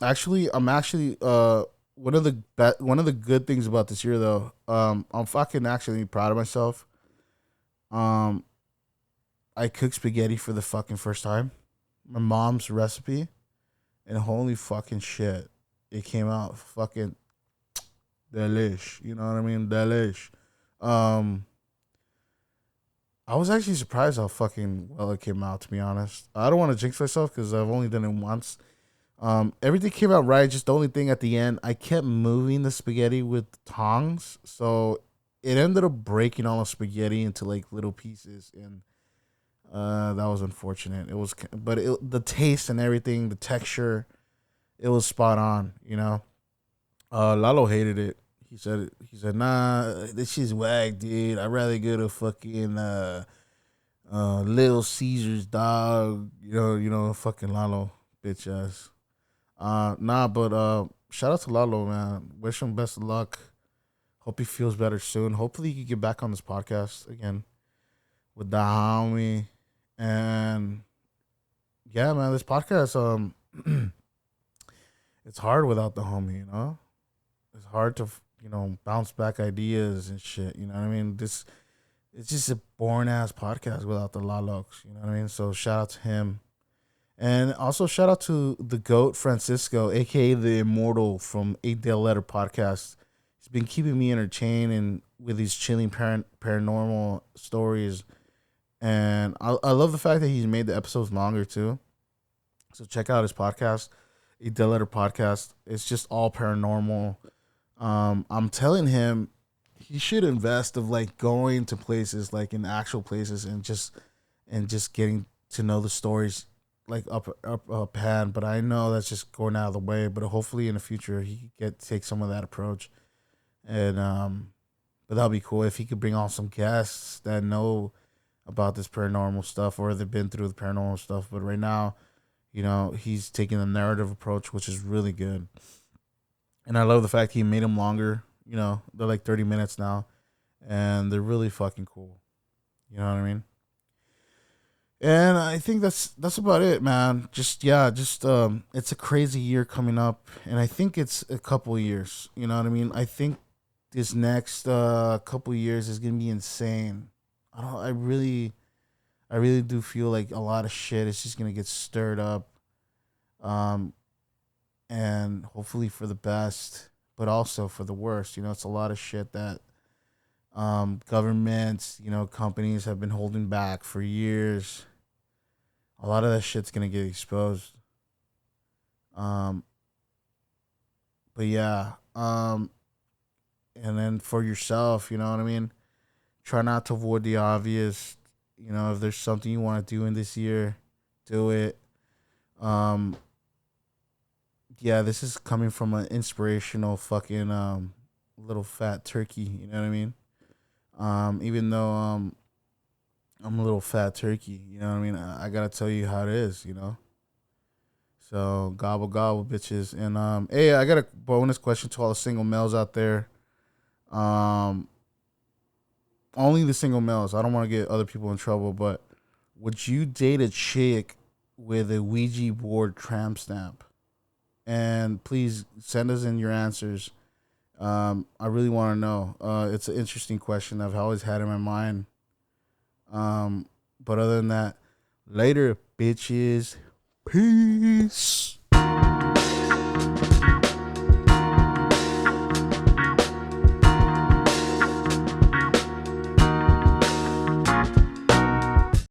I'm actually one of the good things about this year though. I'm fucking actually proud of myself. Um, I cooked spaghetti for the fucking first time. My mom's recipe, and holy fucking shit, it came out fucking delish. You know what I mean? Delish. Um, I was actually surprised how fucking well it came out. To be honest, I don't want to jinx myself because I've only done it once. Everything came out right. Just the only thing at the end, I kept moving the spaghetti with tongs, so it ended up breaking all the spaghetti into like little pieces, and that was unfortunate. It was, but the taste and everything, the texture, it was spot on. Lalo hated it. nah, this shit's whack, dude. I'd rather go to fucking Little Caesars, dog. Fucking Lalo, bitch ass. Nah, but shout out to Lalo, man. Wish him best of luck. Hope he feels better soon. Hopefully he can get back on this podcast again with the homie. And yeah, man, this podcast, it's hard without the homie, you know? It's hard to, bounce back ideas and shit, you know what I mean? It's just a boring ass podcast without the Lalox, you know what I mean? So shout out to him. And also shout out to the GOAT Francisco, aka the Immortal from 8 Day Letter Podcast. He's been keeping me entertained and with these chilling paranormal stories. And I love the fact that he's made the episodes longer too. So check out his podcast, 8 Day Letter Podcast. It's just all paranormal. I'm telling him he should invest of like going to places like in actual places and just getting to know the stories like up hand. But I know that's just going out of the way. But hopefully in the future he could take some of that approach. And but that'll be cool if he could bring on some guests that know about this paranormal stuff or they've been through the paranormal stuff. But right now, he's taking the narrative approach, which is really good. And I love the fact he made them longer. They're like 30 minutes now, and they're really fucking cool. You know what I mean? And I think that's about it, man. It's a crazy year coming up, and I think it's a couple years. You know what I mean? I think this next couple years is gonna be insane. I really do feel like a lot of shit is just gonna get stirred up, and hopefully for the best, but also for the worst. It's a lot of shit that governments, companies have been holding back for years. A lot of that shit's gonna get exposed. But yeah, and then for yourself, you know what I mean? Try not to avoid the obvious. If there's something you want to do in this year, do it. Yeah, this is coming from an inspirational fucking little fat turkey. You know what I mean? Even though I'm a little fat turkey, you know what I mean? I gotta tell you how it is, So gobble gobble, bitches. And hey, I got a bonus question to all the single males out there. Only the single males. I don't want to get other people in trouble, but would you date a chick with a Ouija board tramp stamp? And please send us in your answers. I really want to know. It's an interesting question I've always had in my mind. But other than that, later, bitches. Peace.